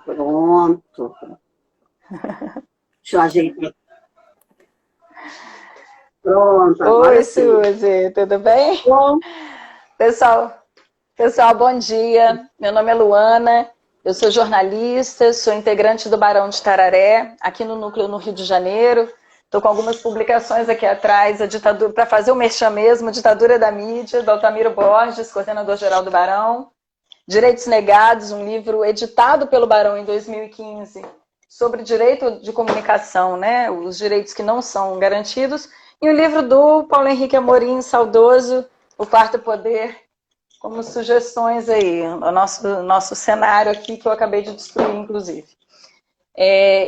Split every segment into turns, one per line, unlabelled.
Pronto. Deixa eu ajeitar. Pronto, agora
Oi,
sim.
Suzy, tudo bem?
Bom,
Pessoal, bom dia. Meu nome é Luana, eu sou jornalista, sou integrante do Barão de Tararé, aqui no Núcleo no Rio de Janeiro. Estou com algumas publicações aqui atrás, a ditadura, para fazer o merchan mesmo, a Ditadura da Mídia, do Altamiro Borges, coordenador-geral do Barão. Direitos Negados, um livro editado pelo Barão em 2015, sobre direito de comunicação, né? Os direitos que não são garantidos. E o livro do Paulo Henrique Amorim, saudoso, O Quarto Poder, como sugestões aí, o nosso cenário aqui, que eu acabei de destruir, inclusive.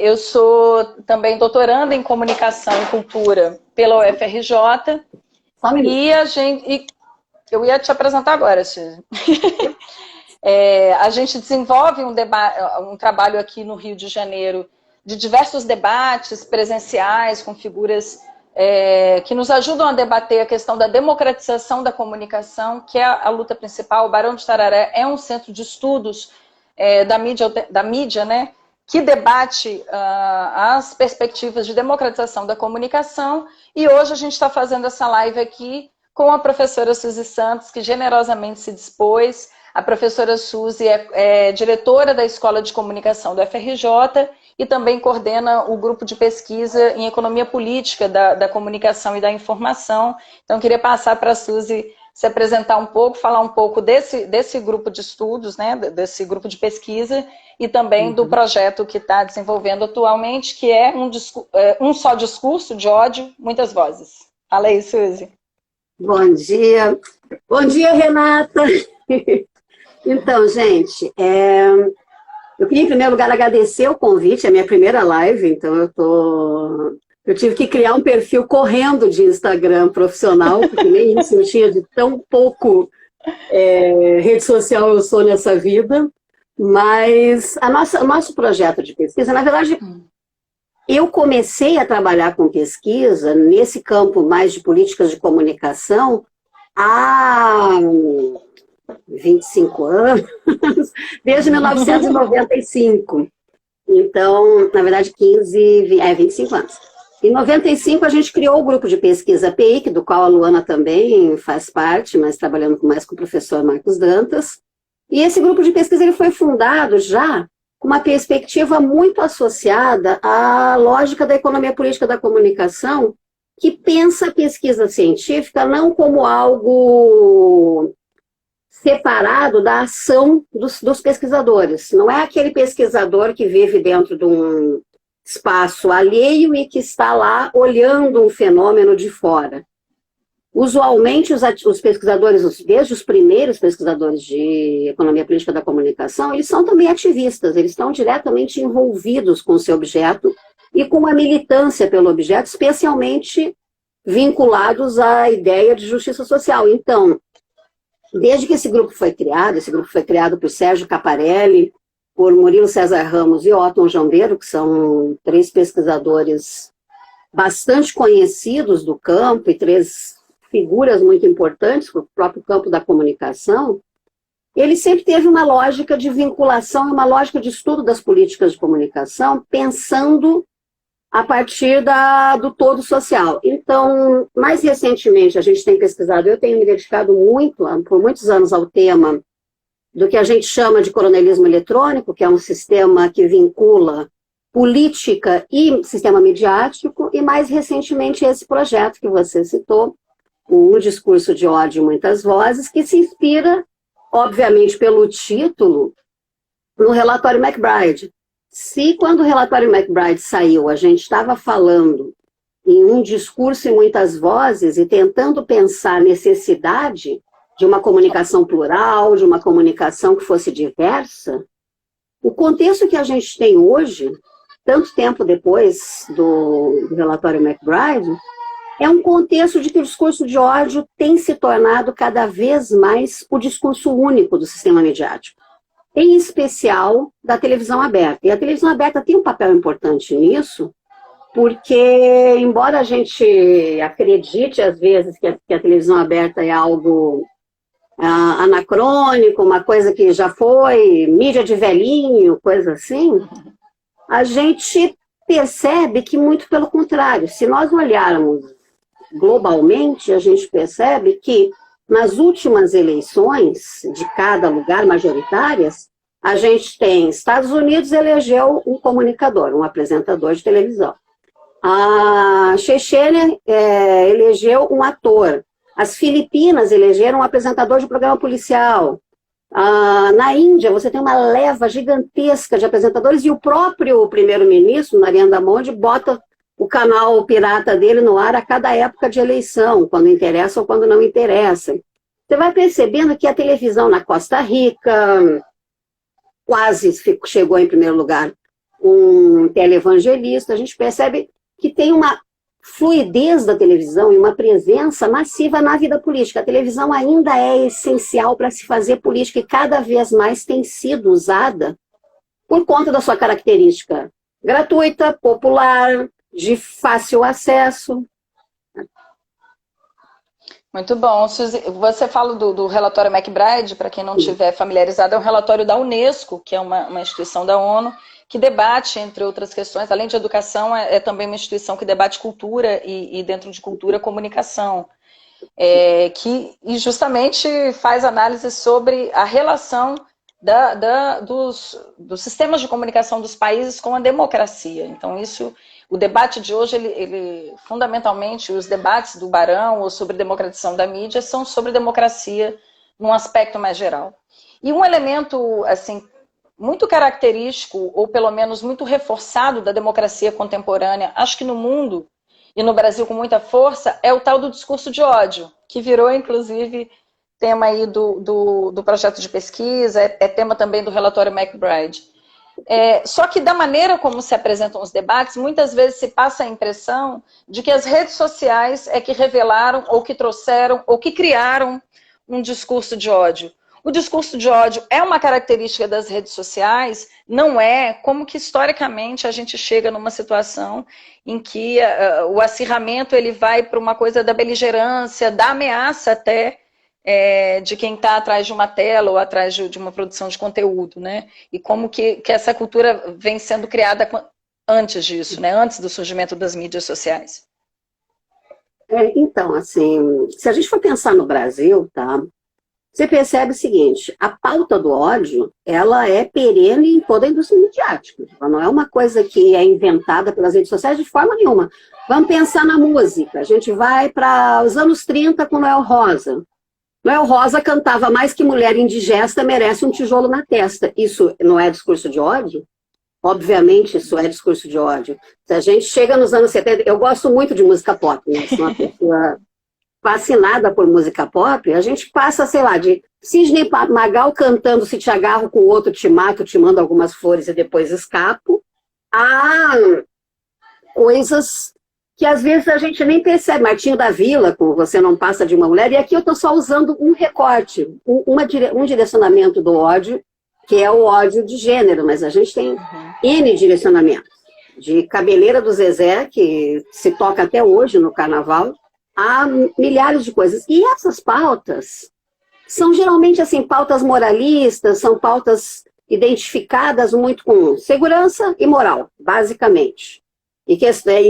Eu sou também doutoranda em Comunicação e Cultura pela UFRJ,
só um minuto.
eu ia te apresentar agora, Suzy. A gente desenvolve um trabalho aqui no Rio de Janeiro de diversos debates presenciais com figuras que nos ajudam a debater a questão da democratização da comunicação, que é a luta principal. O Barão de Tararé é um centro de estudos da mídia, né, que debate as perspectivas de democratização da comunicação, e hoje a gente está fazendo essa live aqui com a professora Suzy Santos, que generosamente se dispôs. A professora Suzy é diretora da Escola de Comunicação do FRJ e também coordena o grupo de pesquisa em economia política da comunicação e da informação. Então, queria passar para a Suzy se apresentar um pouco, falar um pouco desse grupo de estudos, né, desse grupo de pesquisa, e também do projeto que está desenvolvendo atualmente, que é um só discurso de ódio, muitas vozes. Fala aí, Suzy.
Bom dia. Bom dia, Renata. Então, gente, eu queria, em primeiro lugar, agradecer o convite, é a minha primeira live, então eu tive que criar um perfil correndo de Instagram profissional, porque nem isso eu tinha, de tão pouco rede social eu sou nessa vida. Mas o nosso projeto de pesquisa, na verdade, eu comecei a trabalhar com pesquisa nesse campo mais de políticas de comunicação há 25 anos, desde 1995. Então, na verdade, 25 anos. Em 95, a gente criou o grupo de pesquisa PEIC, do qual a Luana também faz parte, mas trabalhando mais com o professor Marcos Dantas. E esse grupo de pesquisa ele foi fundado já com uma perspectiva muito associada à lógica da economia política da comunicação, que pensa a pesquisa científica não como algo separado da ação dos pesquisadores. Não é aquele pesquisador que vive dentro de um espaço alheio e que está lá olhando um fenômeno de fora. Usualmente, os pesquisadores, desde os primeiros pesquisadores de economia política da comunicação, eles são também ativistas, eles estão diretamente envolvidos com o seu objeto e com a militância pelo objeto, especialmente vinculados à ideia de justiça social. Então, desde que esse grupo foi criado por Sérgio Caparelli, por Murilo César Ramos e Otton Jambeiro, que são 3 pesquisadores bastante conhecidos do campo e 3 figuras muito importantes para o próprio campo da comunicação, ele sempre teve uma lógica de vinculação, uma lógica de estudo das políticas de comunicação, pensando a partir do todo social. Então, mais recentemente, a gente tem pesquisado, eu tenho me dedicado por muitos anos ao tema do que a gente chama de coronelismo eletrônico, que é um sistema que vincula política e sistema midiático, e mais recentemente esse projeto que você citou, um discurso de ódio e muitas vozes, que se inspira, obviamente, pelo título, no relatório MacBride. Se, quando o relatório MacBride saiu, a gente estava falando em um discurso e muitas vozes e tentando pensar a necessidade de uma comunicação plural, de uma comunicação que fosse diversa, o contexto que a gente tem hoje, tanto tempo depois do relatório MacBride, é um contexto de que o discurso de ódio tem se tornado cada vez mais o discurso único do sistema midiático, em especial da televisão aberta. E a televisão aberta tem um papel importante nisso, porque, embora a gente acredite, às vezes, que a televisão aberta é algo anacrônico, uma coisa que já foi, mídia de velhinho, coisa assim, a gente percebe que muito pelo contrário. Se nós olharmos globalmente, a gente percebe que nas últimas eleições de cada lugar majoritárias, a gente tem Estados Unidos elegeu um comunicador, um apresentador de televisão. A Chechênia elegeu um ator. As Filipinas elegeram um apresentador de programa policial. Na Índia, você tem uma leva gigantesca de apresentadores e o próprio primeiro-ministro, Narendra Modi, bota o canal pirata dele no ar a cada época de eleição, quando interessa ou quando não interessa. Você vai percebendo que a televisão na Costa Rica quase chegou em primeiro lugar um televangelista. A gente percebe que tem uma fluidez da televisão e uma presença massiva na vida política. A televisão ainda é essencial para se fazer política e cada vez mais tem sido usada por conta da sua característica gratuita, popular, de fácil acesso.
Muito bom. Suzy, você fala do relatório MacBride, para quem não estiver familiarizado, é um relatório da Unesco, que é uma instituição da ONU, que debate, entre outras questões, além de educação, é também uma instituição que debate cultura e dentro de cultura, comunicação. Que justamente faz análise sobre a relação dos sistemas de comunicação dos países com a democracia. Então, o debate de hoje, fundamentalmente, os debates do Barão ou sobre democratização da mídia são sobre democracia num aspecto mais geral. E um elemento, assim, muito característico, ou pelo menos muito reforçado da democracia contemporânea, acho que no mundo e no Brasil com muita força, é o tal do discurso de ódio, que virou, inclusive, tema aí do projeto de pesquisa, é tema também do relatório MacBride. Só que da maneira como se apresentam os debates, muitas vezes se passa a impressão de que as redes sociais é que revelaram, ou que trouxeram, ou que criaram um discurso de ódio. O discurso de ódio é uma característica das redes sociais, não é? Como que historicamente a gente chega numa situação em que o acirramento ele vai para uma coisa da beligerância, da ameaça até, de quem está atrás de uma tela ou atrás de uma produção de conteúdo, né? E como que essa cultura vem sendo criada antes disso, né? Antes do surgimento das mídias sociais.
Então, assim, se a gente for pensar no Brasil, tá? Você percebe o seguinte, a pauta do ódio, ela é perene em toda a indústria midiática. Ela não é uma coisa que é inventada pelas redes sociais de forma nenhuma. Vamos pensar na música. A gente vai para os anos 30 com Noel Rosa. Noel Rosa cantava mais que mulher indigesta merece um tijolo na testa. Isso não é discurso de ódio? Obviamente isso é discurso de ódio. Se a gente chega nos anos 70, eu gosto muito de música pop, né? Sou uma pessoa fascinada por música pop, a gente passa, sei lá, de Sidney Magal cantando Se Te Agarro com o Outro Te Mato, Te Mando Algumas Flores e Depois Escapo, a coisas que às vezes a gente nem percebe. Martinho da Vila, com Você Não Passa de Uma Mulher, e aqui eu estou só usando um recorte, um direcionamento do ódio, que é o ódio de gênero, mas a gente tem N direcionamentos. De Cabeleira do Zezé, que se toca até hoje no carnaval, há milhares de coisas. E essas pautas são geralmente assim, pautas moralistas, são pautas identificadas muito com segurança e moral, basicamente. E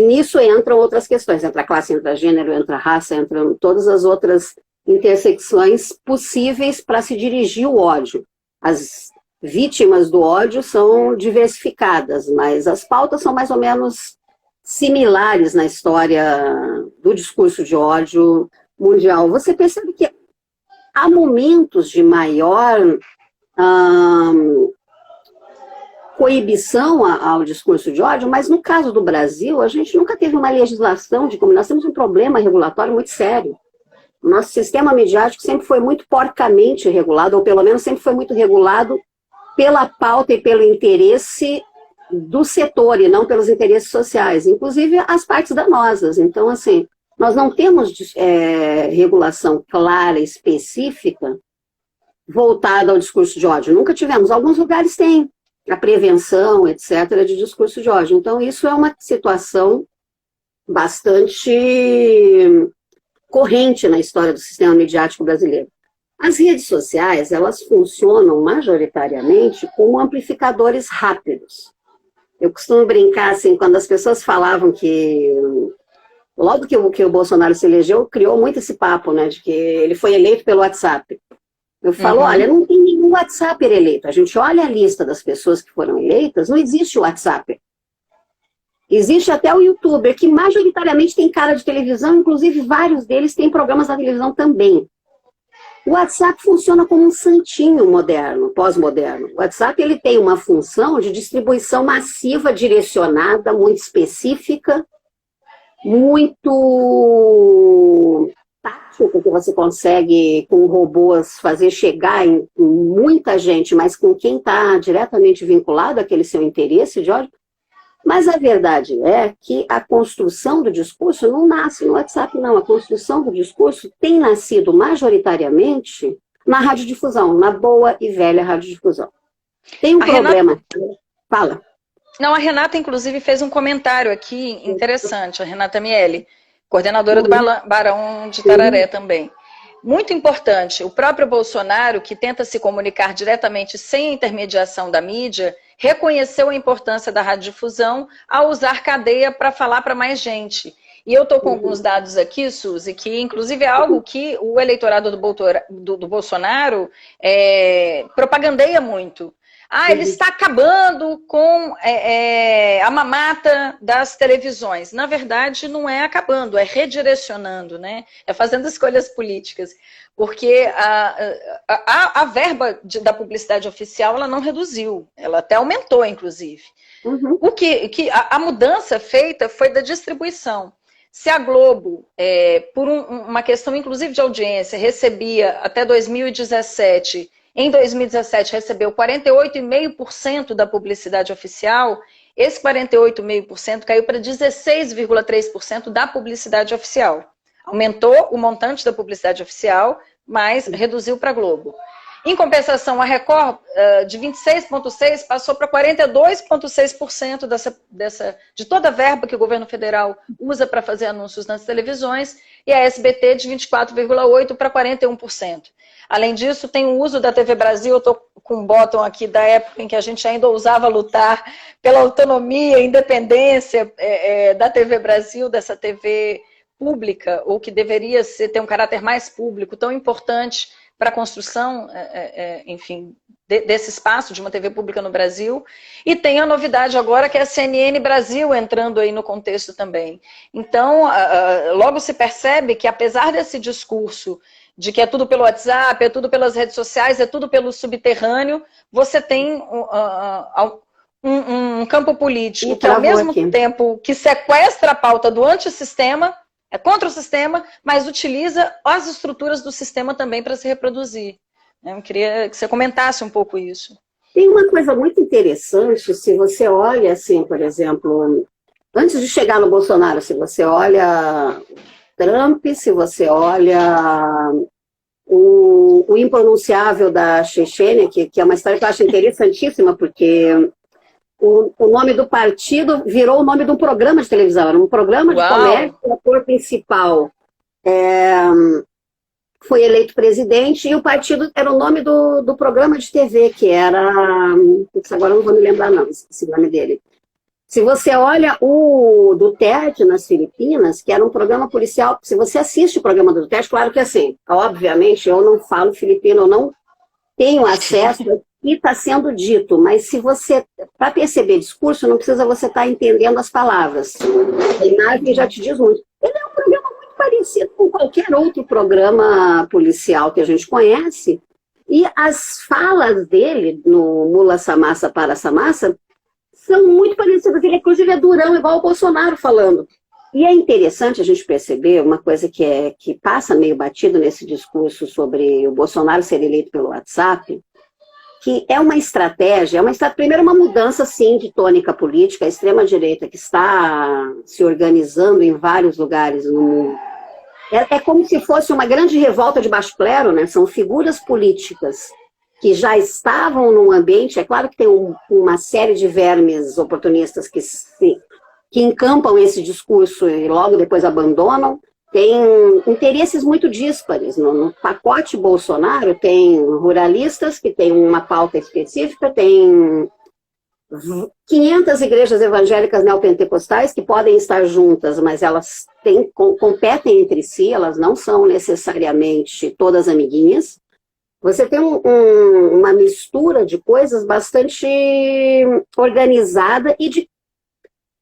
nisso entram outras questões, entra classe, entra gênero, entra raça, entram todas as outras intersecções possíveis para se dirigir o ódio. As vítimas do ódio são diversificadas, mas as pautas são mais ou menos similares na história do discurso de ódio mundial. Você percebe que há momentos de maior coibição ao discurso de ódio, mas no caso do Brasil, a gente nunca teve uma legislação de como nós temos um problema regulatório muito sério. O nosso sistema midiático sempre foi muito porcamente regulado, ou pelo menos sempre foi muito regulado pela pauta e pelo interesse do setor e não pelos interesses sociais, inclusive as partes danosas. Então, assim, nós não temos regulação clara, específica, voltada ao discurso de ódio. Nunca tivemos. Alguns lugares têm a prevenção, etc., de discurso de ódio. Então, isso é uma situação bastante corrente na história do sistema midiático brasileiro. As redes sociais, elas funcionam majoritariamente como amplificadores rápidos. Eu costumo brincar, assim, quando as pessoas falavam que, logo que o Bolsonaro se elegeu, criou muito esse papo, né, de que ele foi eleito pelo WhatsApp. Eu falo, olha, não tem nenhum WhatsApp eleito. A gente olha a lista das pessoas que foram eleitas, não existe o WhatsApp. Existe até o YouTuber, que majoritariamente tem cara de televisão, inclusive vários deles têm programas na televisão também. O WhatsApp funciona como um santinho moderno, pós-moderno. O WhatsApp ele tem uma função de distribuição massiva, direcionada, muito específica, muito tátil, porque você consegue, com robôs, fazer chegar em muita gente, mas com quem está diretamente vinculado àquele seu interesse de ódio. Mas a verdade é que a construção do discurso não nasce no WhatsApp, não. A construção do discurso tem nascido majoritariamente na radiodifusão, na boa e velha radiodifusão. Tem um problema. Fala.
Não, a Renata, inclusive, fez um comentário aqui interessante, a Renata Miele, coordenadora do Barão de Tararé também. Muito importante, o próprio Bolsonaro, que tenta se comunicar diretamente sem a intermediação da mídia, reconheceu a importância da radiodifusão ao usar cadeia para falar para mais gente. E eu estou com alguns dados aqui, Suzy, que inclusive é algo que o eleitorado do Bolsonaro propagandeia muito. Ele está acabando com a mamata das televisões. Na verdade, não é acabando, é redirecionando, né? É fazendo escolhas políticas. Porque a verba da publicidade oficial ela não reduziu, ela até aumentou, inclusive. A mudança feita foi da distribuição. Se a Globo, por uma questão inclusive de audiência, recebia até 2017... Em 2017, recebeu 48,5% da publicidade oficial. Esse 48,5% caiu para 16,3% da publicidade oficial. Aumentou o montante da publicidade oficial, mas reduziu para a Globo. Em compensação, a Record, de 26,6% passou para 42,6% de toda a verba que o governo federal usa para fazer anúncios nas televisões, e a SBT de 24,8% para 41%. Além disso, tem o uso da TV Brasil, eu estou com um botão aqui da época em que a gente ainda ousava lutar pela autonomia e independência da TV Brasil, dessa TV pública, ou que deveria ter um caráter mais público, tão importante para a construção, enfim, desse espaço de uma TV pública no Brasil. E tem a novidade agora que é a CNN Brasil entrando aí no contexto também. Então, logo se percebe que apesar desse discurso de que é tudo pelo WhatsApp, é tudo pelas redes sociais, é tudo pelo subterrâneo, você tem um campo político que ao mesmo tempo que sequestra a pauta do antissistema, é contra o sistema, mas utiliza as estruturas do sistema também para se reproduzir. Eu queria que você comentasse um pouco isso.
Tem uma coisa muito interessante, se você olha, assim, por exemplo, antes de chegar no Bolsonaro, se você olha Trump, se você olha o impronunciável da Chechênia, que é uma história que eu acho interessantíssima, porque o nome do partido virou o nome de um programa de televisão, era um programa de comércio, o ator principal foi eleito presidente, e o partido era o nome do programa de TV, que era... Agora eu não vou me lembrar não, esse nome dele. Se você olha o Duterte nas Filipinas, que era um programa policial, se você assiste o programa do Duterte, claro que assim, obviamente eu não falo filipino, eu não tenho acesso ao que está sendo dito, mas se você, para perceber discurso, não precisa você estar entendendo as palavras. A imagem já te diz muito. Ele é um programa muito parecido com qualquer outro programa policial que a gente conhece, e as falas dele no Mula Samassa para Samassa são muito parecidas. Ele, inclusive, é durão, igual o Bolsonaro falando. E é interessante a gente perceber uma coisa que passa meio batido nesse discurso sobre o Bolsonaro ser eleito pelo WhatsApp, que é uma estratégia, primeiro uma mudança, sim, de tônica política, a extrema-direita que está se organizando em vários lugares no mundo. É como se fosse uma grande revolta de baixo clero, né? São figuras políticas que já estavam num ambiente, é claro que tem uma série de vermes oportunistas que encampam esse discurso e logo depois abandonam. tem interesses muito díspares. No pacote Bolsonaro tem ruralistas que têm uma pauta específica, tem 500 igrejas evangélicas neopentecostais que podem estar juntas, mas elas competem entre si, elas não são necessariamente todas amiguinhas. Você tem uma mistura de coisas bastante organizada e de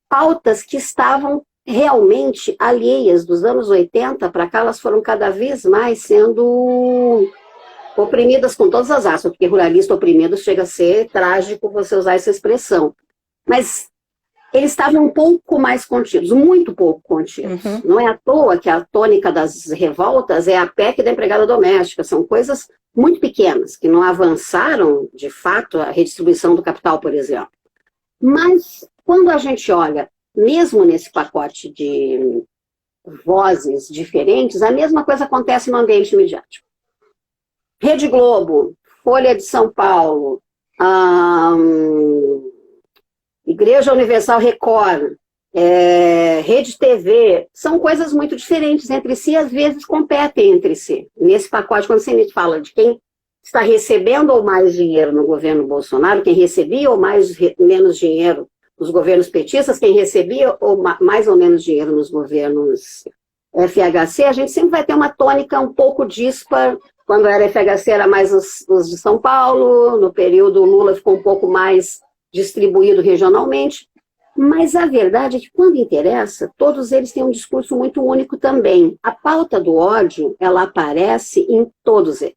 pautas que estavam realmente alheias dos anos 80 para cá, elas foram cada vez mais sendo oprimidas com todas as aspas, porque ruralista oprimido chega a ser trágico você usar essa expressão. Mas eles estavam um pouco mais contidos, muito pouco contidos. Uhum. Não é à toa que a tônica das revoltas é a PEC da empregada doméstica, são coisas muito pequenas, que não avançaram, de fato, a redistribuição do capital, por exemplo. Mas, quando a gente olha, mesmo nesse pacote de vozes diferentes, a mesma coisa acontece no ambiente midiático. Rede Globo, Folha de São Paulo, Igreja Universal Record, Rede TV, são coisas muito diferentes entre si e às vezes competem entre si. Nesse pacote, quando você me fala de quem está recebendo ou mais dinheiro no governo Bolsonaro, quem recebia ou menos dinheiro nos governos petistas, quem recebia ou mais ou menos dinheiro nos governos FHC, a gente sempre vai ter uma tônica um pouco dispar. Quando era FHC era mais os de São Paulo, no período Lula ficou um pouco mais distribuído regionalmente, mas a verdade é que quando interessa, todos eles têm um discurso muito único também. A pauta do ódio, ela aparece em todos eles,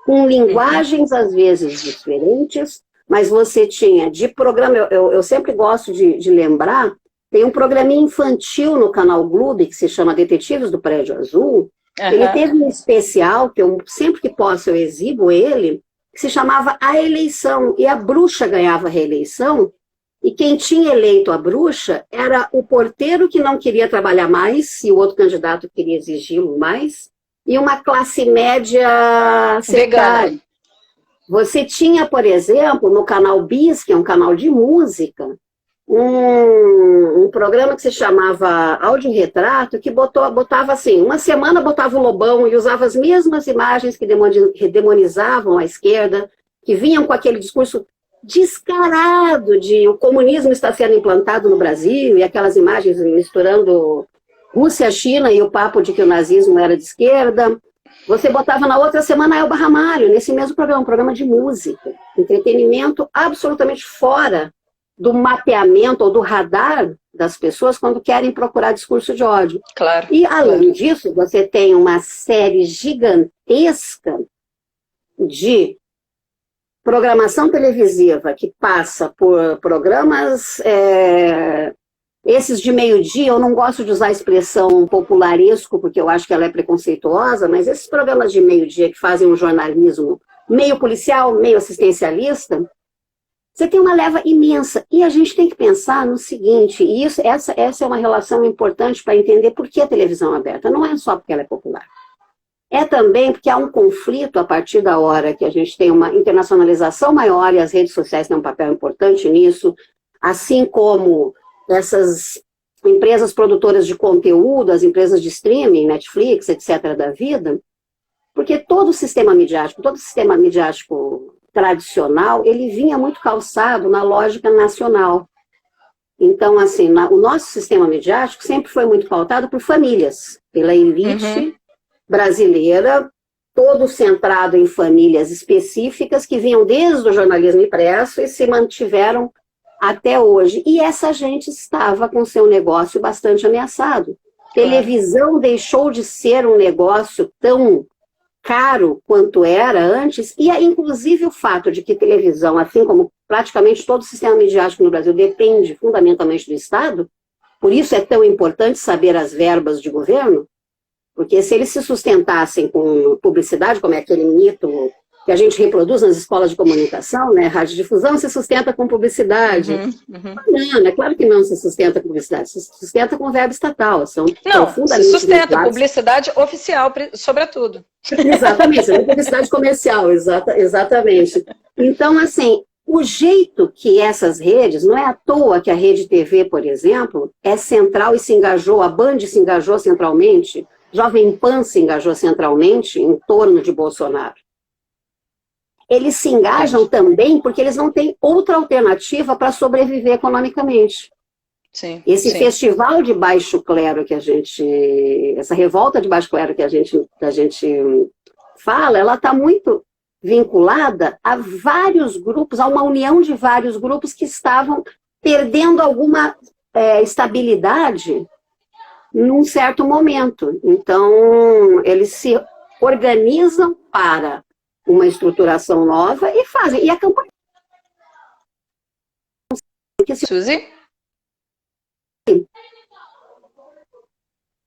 com linguagens às vezes diferentes, mas você tinha de programa, eu sempre gosto de lembrar, tem um programinha infantil no canal Globo que se chama Detetives do Prédio Azul. Ele teve um especial, que eu sempre que posso eu exibo ele, que se chamava A Eleição, e a bruxa ganhava a reeleição, e quem tinha eleito a bruxa era o porteiro que não queria trabalhar mais, e o outro candidato queria exigi-lo mais, e uma classe média secária. Você tinha, por exemplo, no canal Bis, que é um canal de música, um programa que se chamava Áudio Retrato, que botava assim, uma semana botava o Lobão e usava as mesmas imagens que demonizavam a esquerda, que vinham com aquele discurso descarado de o comunismo está sendo implantado no Brasil, e aquelas imagens misturando Rússia, China e o papo de que o nazismo era de esquerda. Você botava na outra semana Elba Ramalho, nesse mesmo programa, um programa de música, entretenimento absolutamente fora do mapeamento ou do radar das pessoas quando querem procurar discurso de ódio.
Claro.
E, além disso, você tem uma série gigantesca de programação televisiva que passa por programas, esses de meio-dia, eu não gosto de usar a expressão popularesco, porque eu acho que ela é preconceituosa, mas esses programas de meio-dia que fazem um jornalismo meio policial, meio assistencialista, você tem uma leva imensa. E a gente tem que pensar no seguinte, e essa é uma relação importante para entender por que a televisão é aberta. Não é só porque ela é popular. É também porque há um conflito a partir da hora que a gente tem uma internacionalização maior, e as redes sociais têm um papel importante nisso, assim como essas empresas produtoras de conteúdo, as empresas de streaming, Netflix, etc. da vida, porque todo o sistema midiático tradicional, ele vinha muito calçado na lógica nacional. Então, assim, o nosso sistema midiático sempre foi muito pautado por famílias, pela elite brasileira, todo centrado em famílias específicas que vinham desde o jornalismo impresso e se mantiveram até hoje. E essa gente estava com seu negócio bastante ameaçado. Televisão deixou de ser um negócio tão caro quanto era antes, e inclusive o fato de que televisão, assim como praticamente todo o sistema midiático no Brasil, depende fundamentalmente do Estado, por isso é tão importante saber as verbas de governo, porque se eles se sustentassem com publicidade, como é aquele mito que a gente reproduz nas escolas de comunicação, né? Radiodifusão se sustenta com publicidade. Não, é claro que não se sustenta com publicidade, se sustenta com verbo estatal. São profundamente
se sustenta publicidade oficial, sobretudo.
Exatamente, não publicidade comercial, exatamente. Então, assim, o jeito que essas redes, não é à toa que a Rede TV, por exemplo, é central e se engajou, a Band se engajou centralmente, Jovem Pan se engajou centralmente em torno de Bolsonaro. Eles se engajam também porque eles não têm outra alternativa para sobreviver economicamente.
Sim,
Esse
sim.
festival de baixo clero que a gente, essa revolta de baixo clero que a gente fala, ela está muito vinculada a vários grupos, a uma união de vários grupos que estavam perdendo alguma estabilidade num certo momento. Então, eles se organizam para uma estruturação nova e fazem. E a campanha...
Suzy?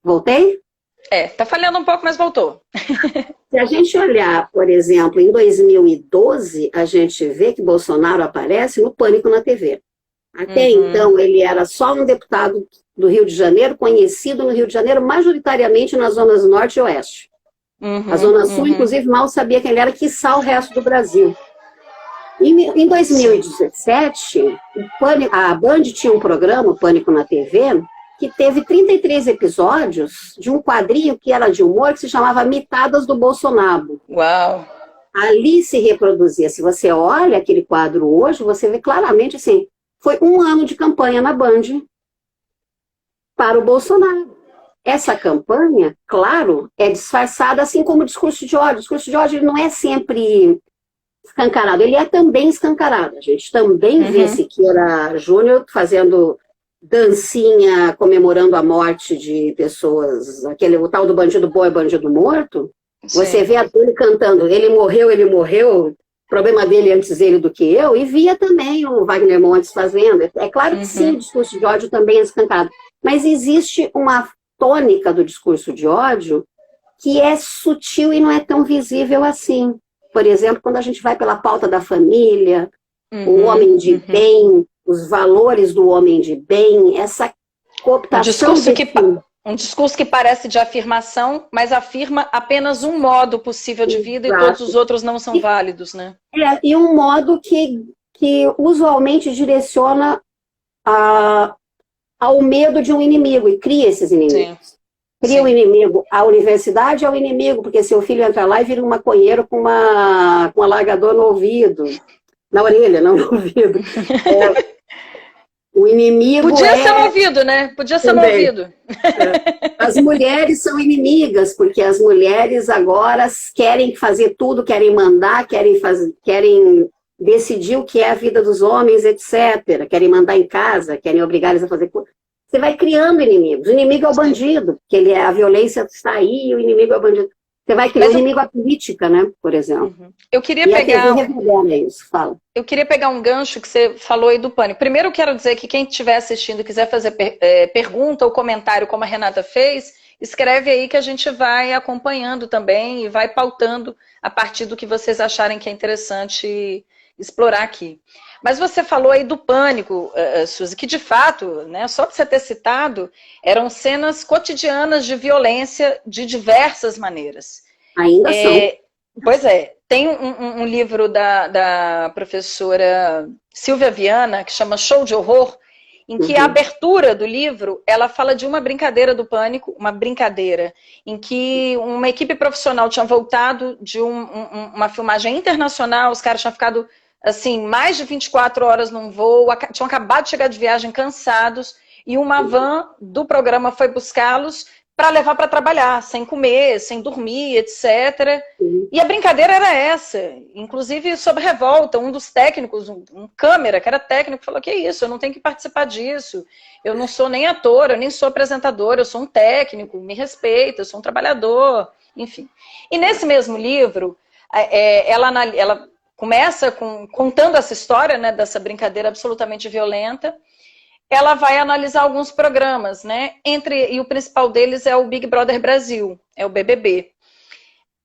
Voltei?
Tá falhando um pouco, mas voltou.
Se a gente olhar, por exemplo, em 2012, a gente vê que Bolsonaro aparece no Pânico na TV. Até então, ele era só um deputado do Rio de Janeiro, conhecido no Rio de Janeiro, majoritariamente nas zonas norte e oeste. A Zona Sul, inclusive, mal sabia quem ele era, quiçá o resto do Brasil. Em 2017, a Band tinha um programa, o Pânico na TV, que teve 33 episódios de um quadrinho que era de humor, que se chamava Mitadas do Bolsonaro.
Uau!
Ali se reproduzia. Se você olha aquele quadro hoje, você vê claramente, assim, foi um ano de campanha na Band para o Bolsonaro. Essa campanha, claro, é disfarçada, assim como o discurso de ódio. O discurso de ódio não é sempre escancarado, ele é também escancarado. A gente também vê Siqueira Júnior fazendo dancinha comemorando a morte de pessoas, o tal do bandido bom e bandido morto. Sim. Você vê ele cantando, ele morreu, problema dele antes ele do que eu, e via também o Wagner Montes fazendo. É claro que sim, o discurso de ódio também é escancarado, mas existe uma tônica do discurso de ódio que é sutil e não é tão visível assim. Por exemplo, quando a gente vai pela pauta da família, o homem de bem, os valores do homem de bem, essa cooptação...
Um discurso que parece de afirmação, mas afirma apenas um modo possível de vida. Exato. E todos os outros não são válidos, né?
E um modo que usualmente direciona ao medo de um inimigo e cria esses inimigos. Sim. Cria o inimigo. A universidade é o inimigo, porque seu filho entra lá e vira um maconheiro com um alargador no ouvido. Na orelha, não no ouvido. O inimigo
Podia ser no ouvido, né? Podia ser no ouvido.
As mulheres são inimigas, porque as mulheres agora querem fazer tudo, querem mandar, querem decidir o que é a vida dos homens, etc. Querem mandar em casa, querem obrigar eles a fazer coisa. Você vai criando inimigos. O inimigo é o bandido, porque a violência está aí e o inimigo é o bandido. Você vai criar o inimigo à política, né? Por exemplo.
Eu queria pegar um gancho que você falou aí do Pânico. Primeiro, eu quero dizer que quem estiver assistindo e quiser fazer pergunta ou comentário, como a Renata fez, escreve aí que a gente vai acompanhando também e vai pautando a partir do que vocês acharem que é interessante explorar aqui. Mas você falou aí do Pânico, Suzy, que de fato, né, só para você ter citado, eram cenas cotidianas de violência de diversas maneiras.
Ainda são.
Pois é, tem um livro da professora Silvia Viana, que chama Show de Horror, em que a abertura do livro, ela fala de uma brincadeira do Pânico, uma brincadeira em que uma equipe profissional tinha voltado de uma filmagem internacional, os caras tinham ficado assim, mais de 24 horas num voo, tinham acabado de chegar de viagem cansados, e uma van do programa foi buscá-los para levar para trabalhar, sem comer, sem dormir, etc. E a brincadeira era essa, inclusive sobre revolta, um dos técnicos, um câmera que era técnico, falou, que isso, eu não tenho que participar disso, eu não sou nem ator, eu nem sou apresentador, eu sou um técnico, me respeita, eu sou um trabalhador, enfim. E nesse mesmo livro, ela começa contando essa história, né, dessa brincadeira absolutamente violenta. Ela vai analisar alguns programas, né? E o principal deles é o Big Brother Brasil, é o BBB.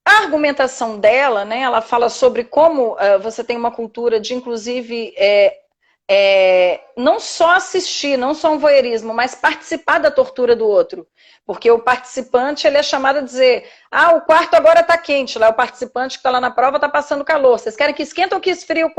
A argumentação dela, né, ela fala sobre como você tem uma cultura de, inclusive, não só assistir, não só um voyeurismo, mas participar da tortura do outro. Porque o participante, ele é chamado a dizer, o quarto agora está quente, lá o participante que está lá na prova está passando calor. Vocês querem que esquenta ou que esfrie o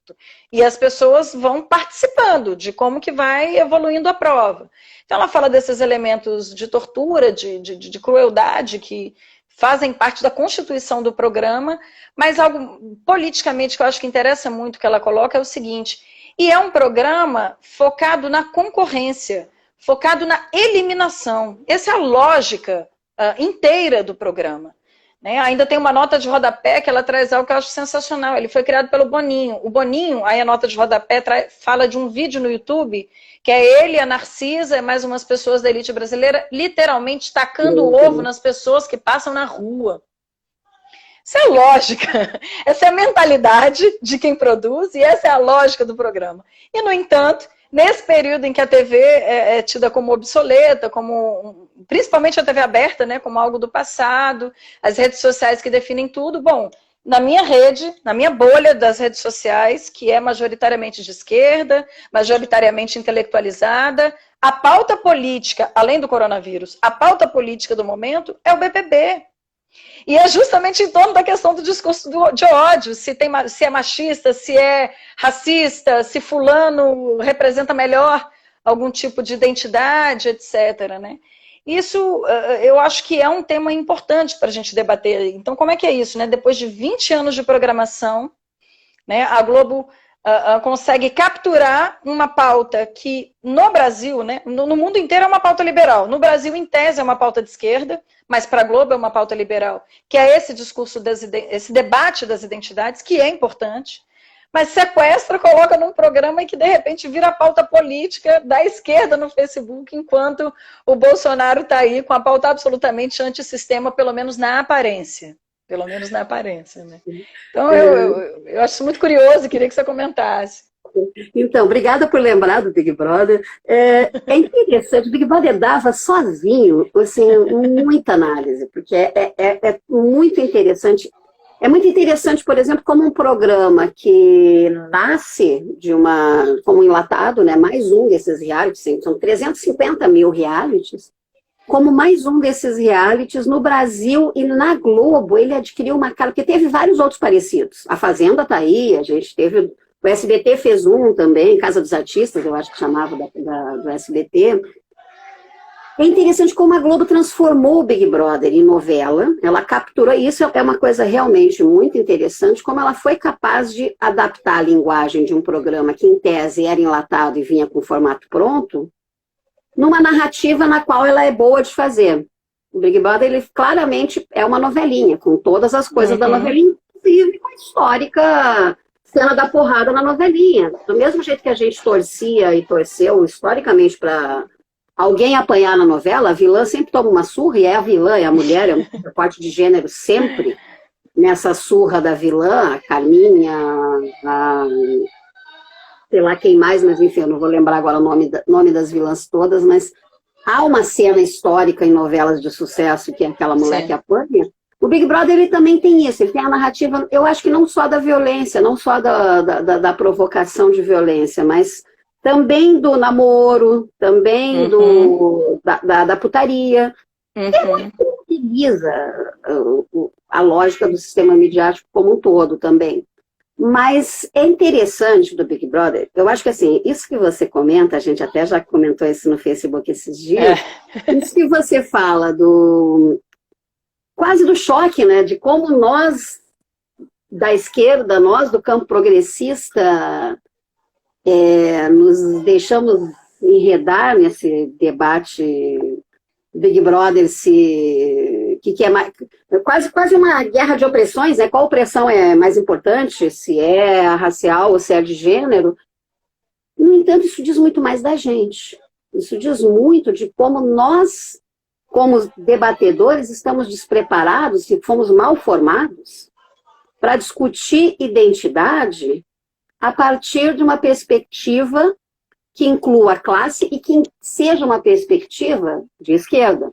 aberto. E as pessoas vão participando de como que vai evoluindo a prova. Então ela fala desses elementos de tortura, de crueldade que fazem parte da constituição do programa, mas algo politicamente que eu acho que interessa muito que ela coloca é o seguinte, e é um programa focado na concorrência, focado na eliminação. Essa é a lógica inteira do programa. Né? Ainda tem uma nota de rodapé que ela traz algo que eu acho sensacional. Ele foi criado pelo Boninho. O Boninho, aí a nota de rodapé fala de um vídeo no YouTube, que é ele, a Narcisa e mais umas pessoas da elite brasileira, literalmente tacando o ovo nas pessoas que passam na rua. Essa é a lógica, essa é a mentalidade de quem produz e essa é a lógica do programa. E, no entanto, nesse período em que a TV é tida como obsoleta, principalmente a TV aberta, né, como algo do passado, as redes sociais que definem tudo, bom, na minha rede, na minha bolha das redes sociais, que é majoritariamente de esquerda, majoritariamente intelectualizada, a pauta política, além do coronavírus, a pauta política do momento é o BBB. E é justamente em torno da questão do discurso de ódio, se é machista, se é racista, se fulano representa melhor algum tipo de identidade, etc. Né? Isso eu acho que é um tema importante para a gente debater. Então, como é que é isso? Né? Depois de 20 anos de programação, né, a Globo consegue capturar uma pauta que no Brasil, né, no mundo inteiro é uma pauta liberal. No Brasil, em tese, é uma pauta de esquerda, mas para a Globo é uma pauta liberal, que é esse discurso, esse debate das identidades, que é importante, mas sequestra, coloca num programa e que de repente vira a pauta política da esquerda no Facebook, enquanto o Bolsonaro está aí com a pauta absolutamente antissistema, pelo menos na aparência. Pelo menos na aparência, né? Então, eu acho isso muito curioso e queria que você comentasse.
Então, obrigada por lembrar do Big Brother. É interessante, o Big Brother dava sozinho, assim, muita análise, porque é muito interessante. É muito interessante, por exemplo, como um programa que nasce como enlatado, né? Mais um desses realities, são 350 mil realities, como mais um desses realities no Brasil e na Globo, ele adquiriu uma cara, porque teve vários outros parecidos. A Fazenda tá aí, a gente teve, o SBT fez um também, Casa dos Artistas, eu acho que chamava do SBT. É interessante como a Globo transformou o Big Brother em novela, ela capturou, e isso é uma coisa realmente muito interessante, como ela foi capaz de adaptar a linguagem de um programa que, em tese, era enlatado e vinha com formato pronto, numa narrativa na qual ela é boa de fazer. O Big Brother, ele claramente é uma novelinha, com todas as coisas da novelinha, inclusive com a histórica cena da porrada na novelinha. Do mesmo jeito que a gente torcia e torceu historicamente para alguém apanhar na novela, a vilã sempre toma uma surra, e é a vilã, é a mulher, é um recorte de gênero sempre nessa surra da vilã, a Carminha, sei lá quem mais, mas enfim, eu não vou lembrar agora o nome das vilãs todas, mas há uma cena histórica em novelas de sucesso, que é aquela mulher Sim. que apanha. O Big Brother, ele também tem isso, ele tem a narrativa, eu acho que não só da violência, não só da provocação de violência, mas também do namoro, também da putaria. Que utiliza a lógica do sistema midiático como um todo também. Mas é interessante do Big Brother, eu acho que assim, isso que você comenta, a gente até já comentou isso no Facebook esses dias, isso que você fala quase do choque, né, de como nós da esquerda, nós do campo progressista, nos deixamos enredar nesse debate Big Brother, que é mais, quase uma guerra de opressões, né? Qual opressão é mais importante, se é a racial ou se é de gênero. No entanto, isso diz muito mais da gente. Isso diz muito de como nós, como debatedores, estamos despreparados e fomos mal formados para discutir identidade a partir de uma perspectiva que inclua a classe e que seja uma perspectiva de esquerda.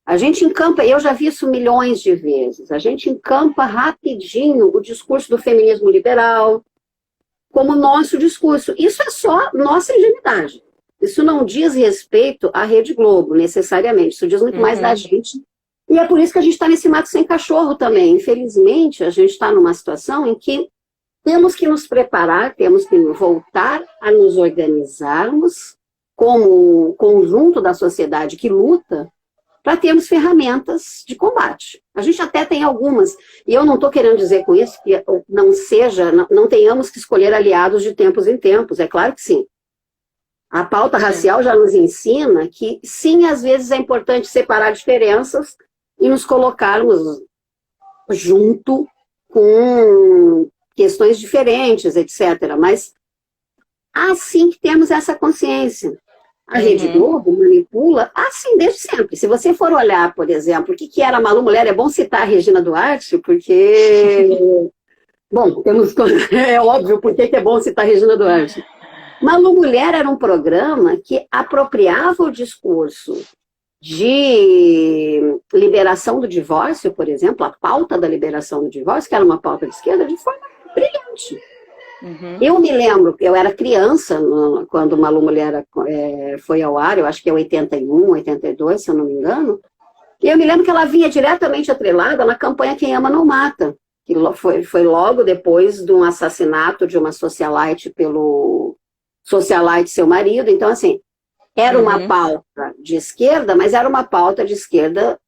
A gente encampa, eu já vi isso milhões de vezes, a gente encampa rapidinho o discurso do feminismo liberal como nosso discurso. Isso é só nossa ingenuidade. Isso não diz respeito à Rede Globo, necessariamente. Isso diz muito mais da gente. E é por isso que a gente está nesse mato sem cachorro também. Infelizmente, a gente está numa situação em que temos que nos preparar, temos que voltar a nos organizarmos como conjunto da sociedade que luta para termos ferramentas de combate. A gente até tem algumas, e eu não estou querendo dizer com isso que não tenhamos que escolher aliados de tempos em tempos, é claro que sim. A pauta racial já nos ensina que, sim, às vezes é importante separar diferenças e nos colocarmos junto com questões diferentes, etc. Mas assim que temos essa consciência. A Rede Globo manipula assim desde sempre. Se você for olhar, por exemplo, o que era Malu Mulher, é bom citar a Regina Duarte, porque... Bom, é óbvio por que é bom citar a Regina Duarte. Malu Mulher era um programa que apropriava o discurso de liberação do divórcio, por exemplo, a pauta da liberação do divórcio, que era uma pauta de esquerda, de forma brilhante. Eu me lembro, eu era criança quando Malu Mulher foi ao ar, eu acho que é 81, 82, se eu não me engano, e eu me lembro que ela vinha diretamente atrelada na campanha Quem Ama Não Mata, que foi logo depois de um assassinato de uma socialite pelo socialite seu marido. Então, assim, era uma pauta de esquerda, mas era uma pauta de esquerda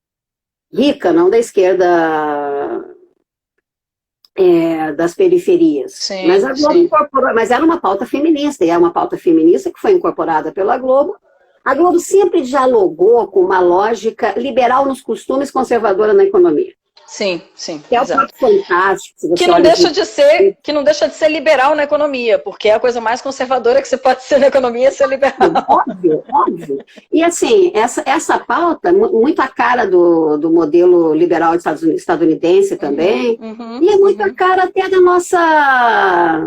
rica, não da esquerda das periferias.
Sim,
mas a Globo incorporou, mas era uma pauta feminista, e é uma pauta feminista que foi incorporada pela Globo. A Globo sempre dialogou com uma lógica liberal nos costumes, conservadora na economia.
Sim, sim.
Que é o próprio Fantástico.
Que não deixa de ser liberal na economia, porque é a coisa mais conservadora que você pode ser na economia é ser liberal.
Óbvio, óbvio. E assim, essa pauta, muito a cara do modelo liberal estadunidense também, e é muito a cara até da nossa...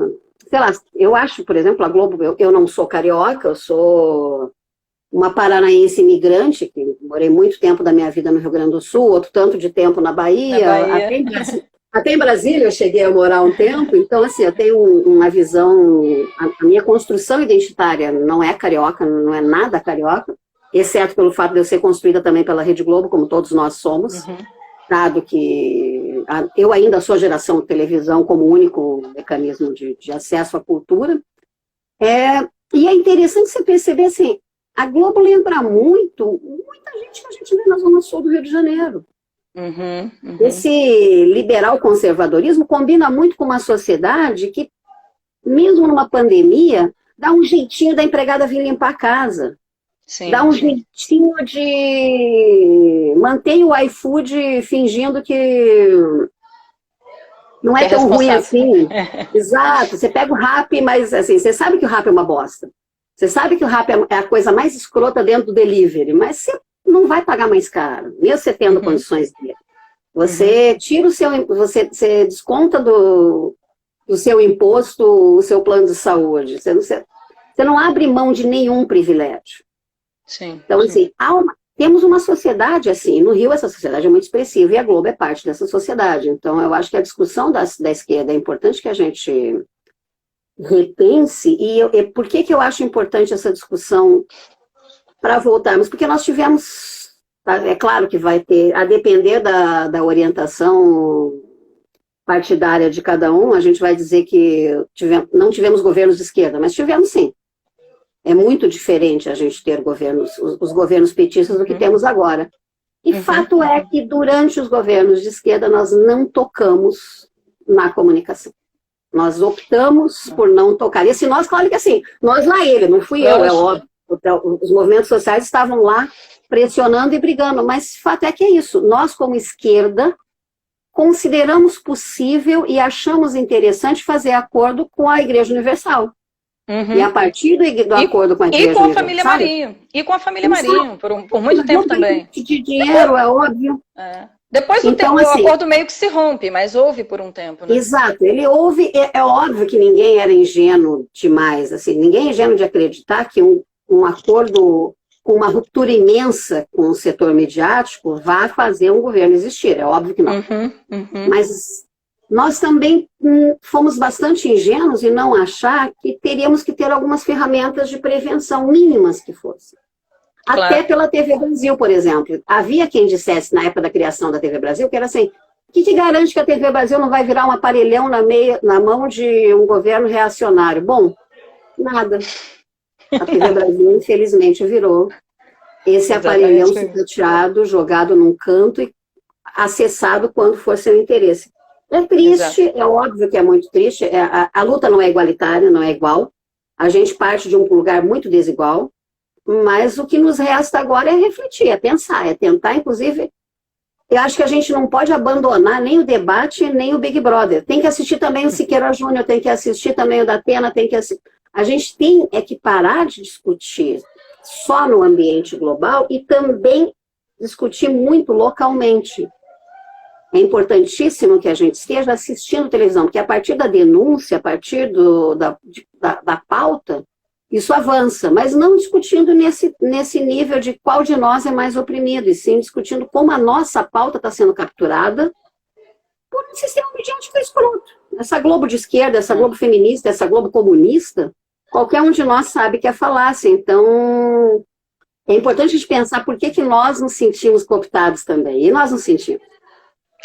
Sei lá, eu acho, por exemplo, a Globo, eu não sou carioca, eu sou uma paranaense imigrante, que morei muito tempo da minha vida no Rio Grande do Sul, outro tanto de tempo na Bahia. Até em Brasília eu cheguei a morar um tempo, então assim, eu tenho uma visão, a minha construção identitária não é carioca, não é nada carioca, exceto pelo fato de eu ser construída também pela Rede Globo, como todos nós somos, dado que eu ainda sou geração de televisão como único mecanismo de acesso à cultura. E é interessante você perceber assim, a Globo lembra muita gente que a gente vê na Zona Sul do Rio de Janeiro. Esse liberal conservadorismo combina muito com uma sociedade que, mesmo numa pandemia, dá um jeitinho da empregada vir limpar a casa.
Sim,
dá um jeitinho de manter o iFood fingindo que não é tão ruim assim. Exato. Você pega o Rappi, mas assim, você sabe que o Rappi é uma bosta. Você sabe que o Rappi é a coisa mais escrota dentro do delivery, mas você não vai pagar mais caro, mesmo você tendo condições dele. Você tira você desconta do seu imposto o seu plano de saúde. Você não abre mão de nenhum privilégio. Então, assim, temos uma sociedade assim. No Rio, essa sociedade é muito expressiva e a Globo é parte dessa sociedade. Então, eu acho que a discussão da esquerda é importante que a gente repense. E por que eu acho importante essa discussão para voltarmos? Porque nós tivemos, é claro que vai ter, a depender da orientação partidária de cada um, a gente vai dizer que não tivemos governos de esquerda, mas tivemos sim. É muito diferente a gente ter os governos petistas do que temos agora. E fato é que durante os governos de esquerda nós não tocamos na comunicação. Nós optamos por não tocar. E assim, nós, claro que assim, nós lá ele, não fui eu, é óbvio. Os movimentos sociais estavam lá pressionando e brigando, mas fato é que é isso. Nós, como esquerda, consideramos possível e achamos interessante fazer acordo com a Igreja Universal. E a partir do acordo com a Igreja Universal...
E com a família Marinho. E com a família Marinho, por muito tempo também.
De dinheiro, é óbvio.
Depois então, o acordo meio que se rompe, mas houve por um tempo, né? Exato,
ele houve, é óbvio que ninguém era ingênuo demais, assim, ninguém é ingênuo de acreditar que um acordo com uma ruptura imensa com o setor midiático vá fazer um governo existir, é óbvio que não. Mas nós também fomos bastante ingênuos em não achar que teríamos que ter algumas ferramentas de prevenção mínimas que fossem. Até pela TV Brasil, por exemplo. Havia quem dissesse, na época da criação da TV Brasil, que era assim, que garante que a TV Brasil não vai virar um aparelhão na mão de um governo reacionário? Bom, nada. A TV Brasil, infelizmente, virou esse aparelhão sucateado, jogado num canto e acessado quando for seu interesse. É triste, exato. É óbvio que é muito triste. A luta não é igualitária, não é igual. A gente parte de um lugar muito desigual, mas o que nos resta agora é refletir, é pensar, é tentar, inclusive. Eu acho que a gente não pode abandonar nem o debate, nem o Big Brother. Tem que assistir também o Siqueira Júnior, tem que assistir também o Datena, tem que assistir. A gente tem que parar de discutir só no ambiente global e também discutir muito localmente. É importantíssimo que a gente esteja assistindo televisão, porque a partir da denúncia, a partir da pauta, isso avança, mas não discutindo nesse nível de qual de nós é mais oprimido, e sim discutindo como a nossa pauta está sendo capturada por um sistema midiático escroto. Essa Globo de esquerda, essa Globo feminista, essa Globo comunista, qualquer um de nós sabe que é falácia. Então, é importante a gente pensar por que nós nos sentimos cooptados também, e nós nos sentimos.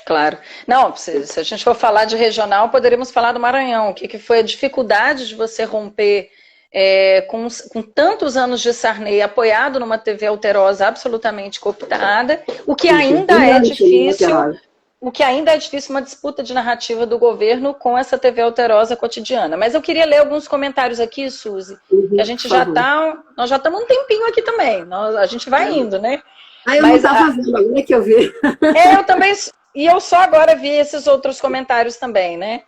Claro. Não, se a gente for falar de regional, poderíamos falar do Maranhão. O que foi a dificuldade de você romper com tantos anos de Sarney apoiado numa TV alterosa absolutamente cooptada, o que ainda é difícil, uma disputa de narrativa do governo com essa TV alterosa cotidiana. Mas eu queria ler alguns comentários aqui, Suzy, que a gente nós já estamos um tempinho aqui também, a gente vai indo, né?
Eu não estava vendo, agora que eu vi.
Eu também, e eu só agora vi esses outros comentários também, né?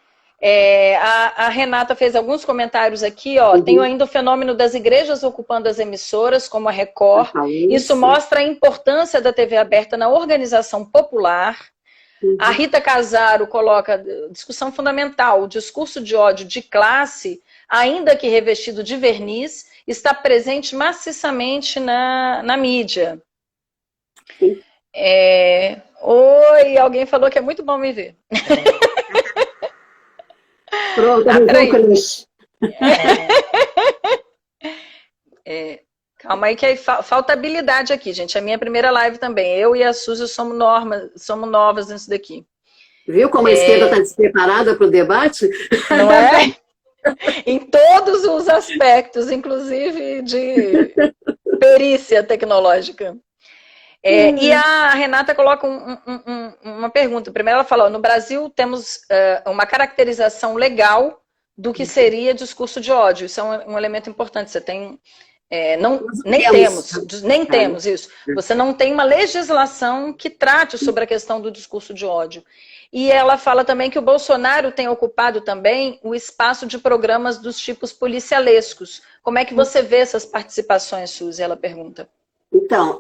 A Renata fez alguns comentários aqui, ó. Tem ainda o fenômeno das igrejas ocupando as emissoras, como a Record. Isso mostra a importância da TV aberta na organização popular. A Rita Casaro coloca discussão fundamental. O discurso de ódio de classe, ainda que revestido de verniz, está presente maciçamente na mídia. Oi, alguém falou que é muito bom me ver.
Pronto,
calma aí que falta habilidade aqui, gente. A minha primeira live também. Eu e a Suzy somos novas nisso daqui.
Viu como a esquerda está despreparada para o debate?
Não é? Em todos os aspectos, inclusive de perícia tecnológica. E a Renata coloca uma pergunta. Primeiro ela fala, no Brasil temos uma caracterização legal do que seria discurso de ódio. Isso é um elemento importante. Você tem... nem temos isso. Você não tem uma legislação que trate sobre a questão do discurso de ódio. E ela fala também que o Bolsonaro tem ocupado também o espaço de programas dos tipos policialescos. Como é que você vê essas participações, Suzy? Ela pergunta.
Então,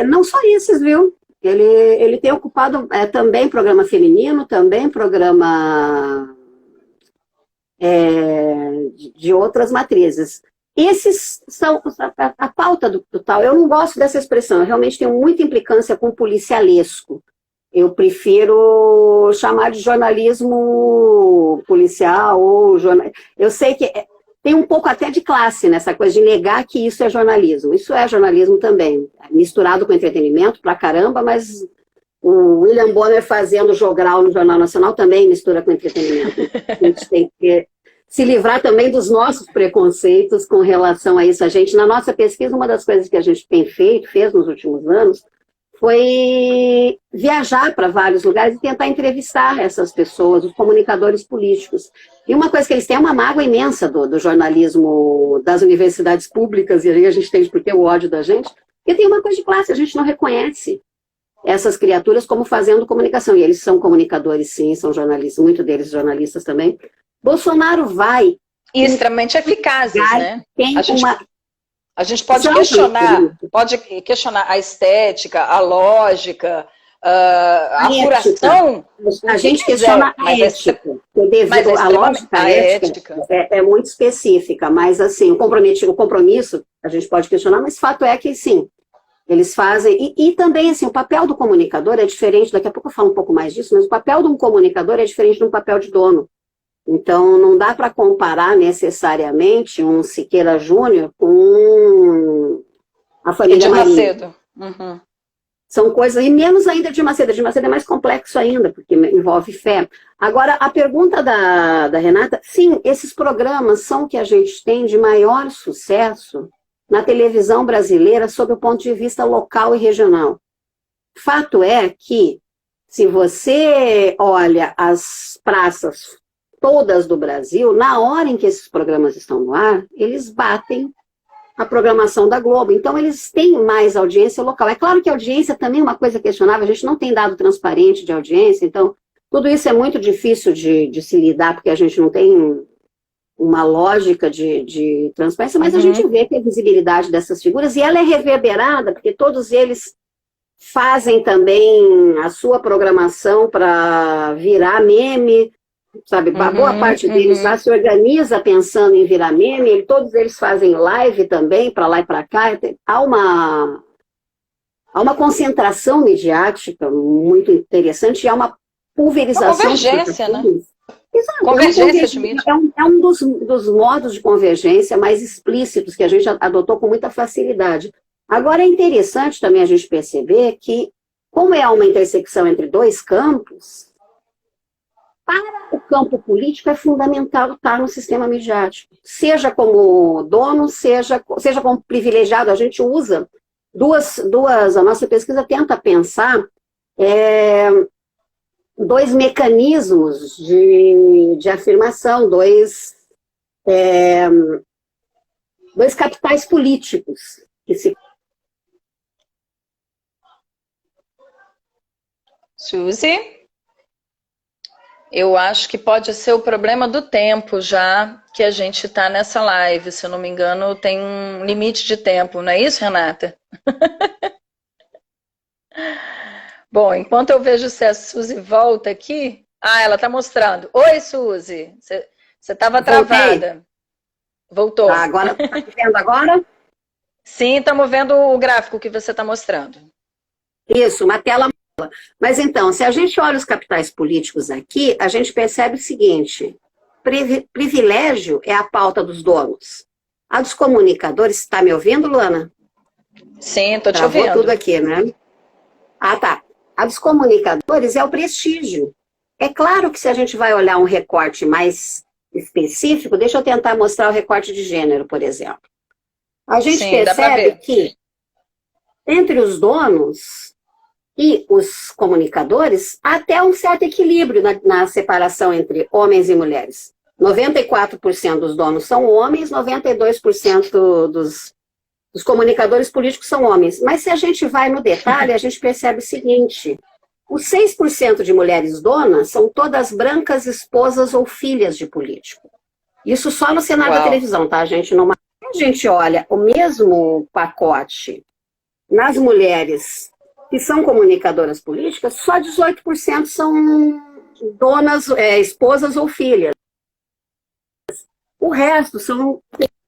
não só esses, viu? Ele tem ocupado também programa feminino, também programa de outras matrizes. Esses são a pauta do tal. Eu não gosto dessa expressão, eu realmente tenho muita implicância com policialesco. Eu prefiro chamar de jornalismo policial ou eu sei que tem um pouco até de classe nessa coisa de negar que isso é jornalismo. Isso é jornalismo também, misturado com entretenimento pra caramba, mas o William Bonner fazendo jogral no Jornal Nacional também mistura com entretenimento. A gente tem que se livrar também dos nossos preconceitos com relação a isso. A gente, na nossa pesquisa, uma das coisas que a gente fez nos últimos anos, foi viajar para vários lugares e tentar entrevistar essas pessoas, os comunicadores políticos. E uma coisa que eles têm é uma mágoa imensa do jornalismo das universidades públicas, e aí a gente tem por que o ódio da gente, e tem uma coisa de classe, a gente não reconhece essas criaturas como fazendo comunicação. E eles são comunicadores, sim, são jornalistas, muitos deles jornalistas também. Bolsonaro vai...
E extremamente eficazes, né?
Tem
A gente pode questionar a estética, a lógica, a apuração.
A gente questiona a ética. A lógica, a ética é muito específica, mas assim, o compromisso, a gente pode questionar, mas fato é que sim, eles fazem. E também, assim, o papel do comunicador é diferente, daqui a pouco eu falo um pouco mais disso, mas o papel de um comunicador é diferente de um papel de dono. Então, não dá para comparar necessariamente um Siqueira Júnior com a família Marinho.
Uhum.
São coisas, e menos ainda de Macedo. De Macedo é mais complexo ainda, porque envolve fé. Agora, a pergunta da Renata, sim, esses programas são que a gente tem de maior sucesso na televisão brasileira sob o ponto de vista local e regional. Fato é que, se você olha as praças todas do Brasil, na hora em que esses programas estão no ar, eles batem a programação da Globo. Então, eles têm mais audiência local. É claro que a audiência também é uma coisa questionável, a gente não tem dado transparente de audiência, então, tudo isso é muito difícil de se lidar, porque a gente não tem uma lógica de transparência, mas a gente vê que a visibilidade dessas figuras, e ela é reverberada, porque todos eles fazem também a sua programação para virar meme, sabe? Boa parte deles lá se organiza pensando em virar meme, todos eles fazem live também, para lá e para cá. Há uma concentração midiática muito interessante, e há uma pulverização.
Uma convergência, né?
Exato,
convergência de mídia.
É um dos modos de convergência mais explícitos que a gente adotou com muita facilidade. Agora, é interessante também a gente perceber que, como é uma intersecção entre dois campos, para o campo político é fundamental estar no sistema midiático. Seja como dono, seja como privilegiado. A gente usa a nossa pesquisa tenta pensar dois mecanismos de afirmação, dois capitais políticos que se...
Suzy, eu acho que pode ser o problema do tempo já que a gente está nessa live. Se eu não me engano, tem um limite de tempo, não é isso, Renata? Bom, enquanto eu vejo se a Suzy volta aqui... Ah, ela está mostrando. Oi, Suzy. Você estava travada. Voltou.
Tá, agora, tá vendo agora?
Sim, estamos vendo o gráfico que você está mostrando.
Isso, uma tela. Mas então, se a gente olha os capitais políticos aqui, a gente percebe o seguinte: privilégio é a pauta dos donos. A dos comunicadores, está me ouvindo, Luana?
Sim, estou te
Travou
ouvindo.
tudo aqui, né? Ah, tá. A dos comunicadores é o prestígio. É claro que se a gente vai olhar um recorte mais específico, deixa eu tentar mostrar o recorte de gênero, por exemplo. A gente percebe que entre os donos e os comunicadores, há até um certo equilíbrio na separação entre homens e mulheres. 94% dos donos são homens, 92% dos comunicadores políticos são homens. Mas se a gente vai no detalhe, a gente percebe o seguinte: os 6% de mulheres donas são todas brancas, esposas ou filhas de político. Isso só no cenário da televisão, tá, gente? A gente olha o mesmo pacote nas mulheres que são comunicadoras políticas, só 18% são donas, esposas ou filhas. O resto são...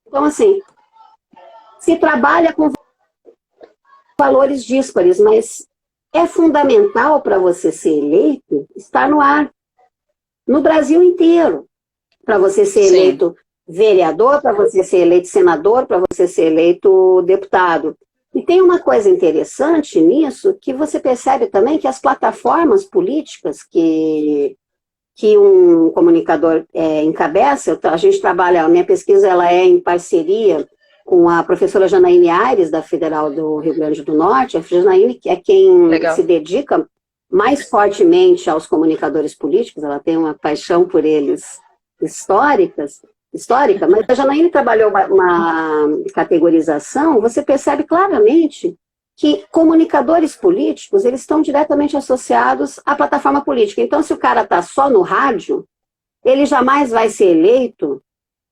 Então, assim, se trabalha com valores díspares, mas é fundamental para você ser eleito estar no ar, no Brasil inteiro, para você ser eleito vereador, para você ser eleito senador, para você ser eleito deputado. E tem uma coisa interessante nisso, que você percebe também que as plataformas políticas que um comunicador encabeça, a gente trabalha, a minha pesquisa ela é em parceria com a professora Janaíne Aires, da Federal do Rio Grande do Norte. A Janaíne é quem se dedica mais fortemente aos comunicadores políticos, ela tem uma paixão por eles histórica, mas a Janaíne trabalhou uma categorização, você percebe claramente que comunicadores políticos, eles estão diretamente associados à plataforma política. Então, se o cara está só no rádio, ele jamais vai ser eleito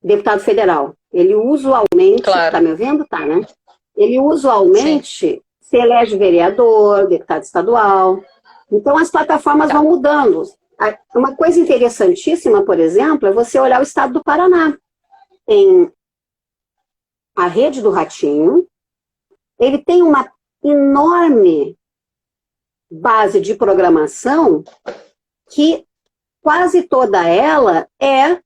deputado federal. Ele usualmente, tá me ouvindo? Tá, né? Ele usualmente se elege vereador, deputado estadual. Então, as plataformas vão mudando. Uma coisa interessantíssima, por exemplo, é você olhar o estado do Paraná. Tem a Rede do Ratinho, ele tem uma enorme base de programação que quase toda ela é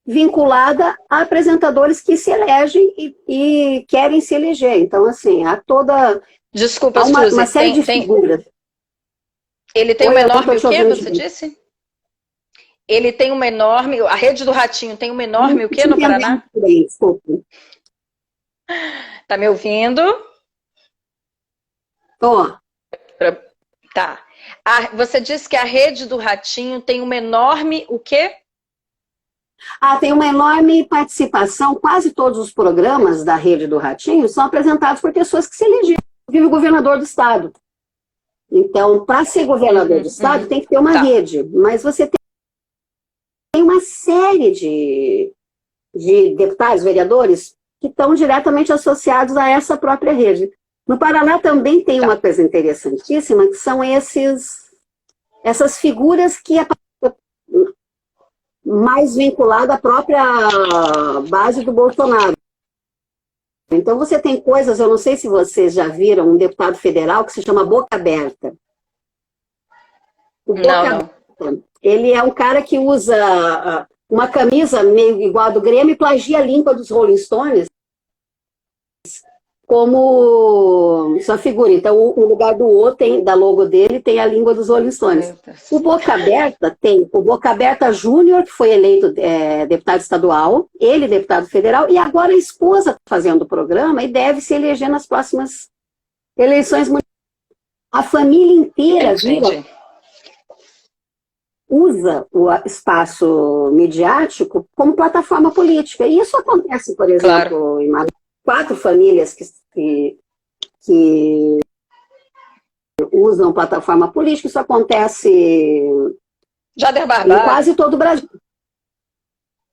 vinculada a apresentadores que se elegem e querem se eleger. Então, assim,
Desculpa,
há uma
Suzy,
série de figuras.
Ele tem
Oi,
uma
eu não tô
enorme,
te
o quê,
ouvindo
você
direito.
disse? Ele tem uma enorme, a Rede do Ratinho tem uma enorme, o
Não
quê,
te
no
entendendo
Paraná?
bem, desculpa.
Tá me ouvindo?
Ó,
Tá. Você disse que a Rede do Ratinho tem uma enorme, o quê?
tem uma enorme participação, quase todos os programas da Rede do Ratinho são apresentados por pessoas que se elegeram, inclusive o governador do estado. Então, para ser governador do estado, tem que ter uma rede, mas você tem uma série de deputados, vereadores, que estão diretamente associados a essa própria rede. No Paraná também tem uma coisa interessantíssima, que são essas figuras que é mais vinculada à própria base do Bolsonaro. Então você tem coisas, eu não sei se vocês já viram um deputado federal que se chama Boca Aberta. O Boca Aberta, ele é um cara que usa uma camisa meio igual a do Grêmio e plagia a língua dos Rolling Stones como sua figura. Então, o lugar do O da logo dele tem a língua dos Rolling Stones. O Boca Aberta tem o Boca Aberta Júnior, que foi eleito deputado estadual, ele deputado federal, e agora a esposa fazendo o programa e deve se eleger nas próximas eleições municipais. A família inteira usa o espaço midiático como plataforma política. E isso acontece, por exemplo, em 4 famílias que usam plataforma política, isso acontece
Jader Barbalho.
Em quase todo o Brasil.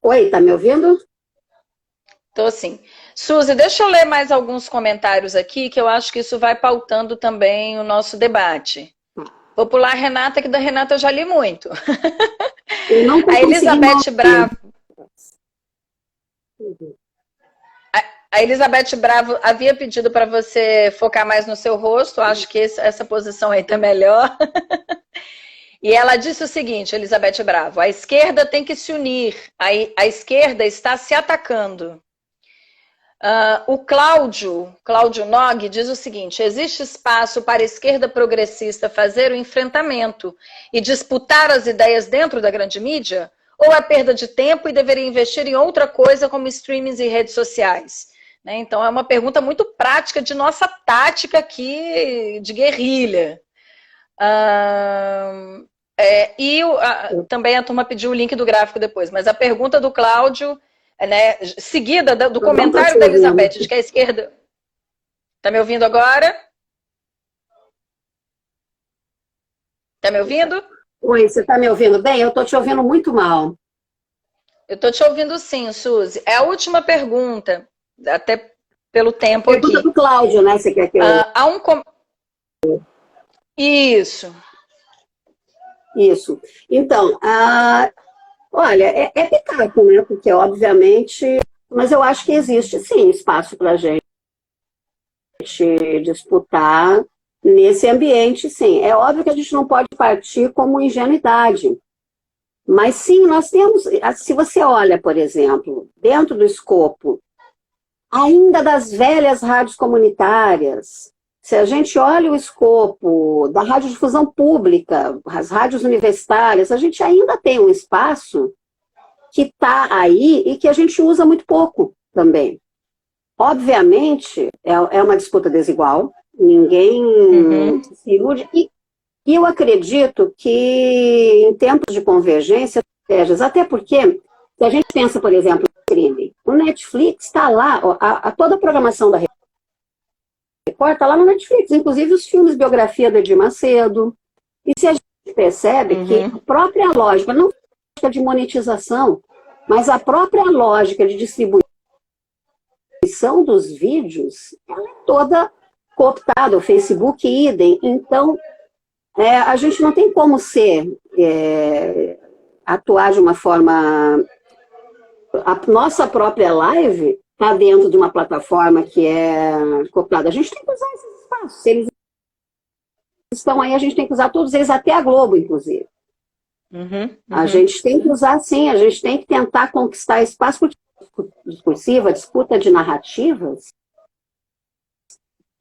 Oi, tá me ouvindo?
Tô sim. Suzy, deixa eu ler mais alguns comentários aqui, que eu acho que isso vai pautando também o nosso debate. Vou pular a Renata, que da Renata eu já li muito. A Elizabeth Bravo. A Elizabeth Bravo havia pedido para você focar mais no seu rosto, acho que essa posição aí tá melhor. E ela disse o seguinte, Elizabeth Bravo, a esquerda tem que se unir, a esquerda está se atacando. O Cláudio Nog diz o seguinte, existe espaço para a esquerda progressista fazer o enfrentamento e disputar as ideias dentro da grande mídia? Ou é perda de tempo e deveria investir em outra coisa como streamings e redes sociais? Então é uma pergunta muito prática de nossa tática aqui de guerrilha. Também a turma pediu o link do gráfico depois, mas a pergunta do Cláudio, seguida do comentário da Elizabeth, de que a esquerda... Tá me ouvindo agora? Tá me ouvindo?
Oi, você tá me ouvindo bem? Eu tô te ouvindo muito mal.
Eu tô te ouvindo sim, Suzy. É a última pergunta, até pelo tempo aqui.
Pergunta do Cláudio, né? Você quer que eu...
Isso.
Então, olha, é pecado, né? Porque, obviamente... Mas eu acho que existe, sim, espaço para a gente disputar nesse ambiente, sim. É óbvio que a gente não pode partir como ingenuidade. Mas, sim, nós temos... Se você olha, por exemplo, dentro do escopo ainda das velhas rádios comunitárias, se a gente olha o escopo da radiodifusão pública, as rádios universitárias, a gente ainda tem um espaço que está aí e que a gente usa muito pouco também. Obviamente, é uma disputa desigual, ninguém se ilude, e eu acredito que em tempos de convergência, até porque, se a gente pensa, por exemplo, no crime, o Netflix está lá, toda a programação da Record está lá no Netflix, inclusive os filmes biografia do Edir Macedo, e se a gente percebe que a própria lógica, não a lógica de monetização, mas a própria lógica de distribuição dos vídeos, ela é toda cooptada, o Facebook idem, então a gente não tem como atuar de uma forma... A nossa própria live está dentro de uma plataforma que é cooptada. A gente tem que usar esses espaços. Se eles estão aí, a gente tem que usar todos eles, até a Globo, inclusive. A gente tem que usar, sim, a gente tem que tentar conquistar espaço discursivo, a disputa de narrativas,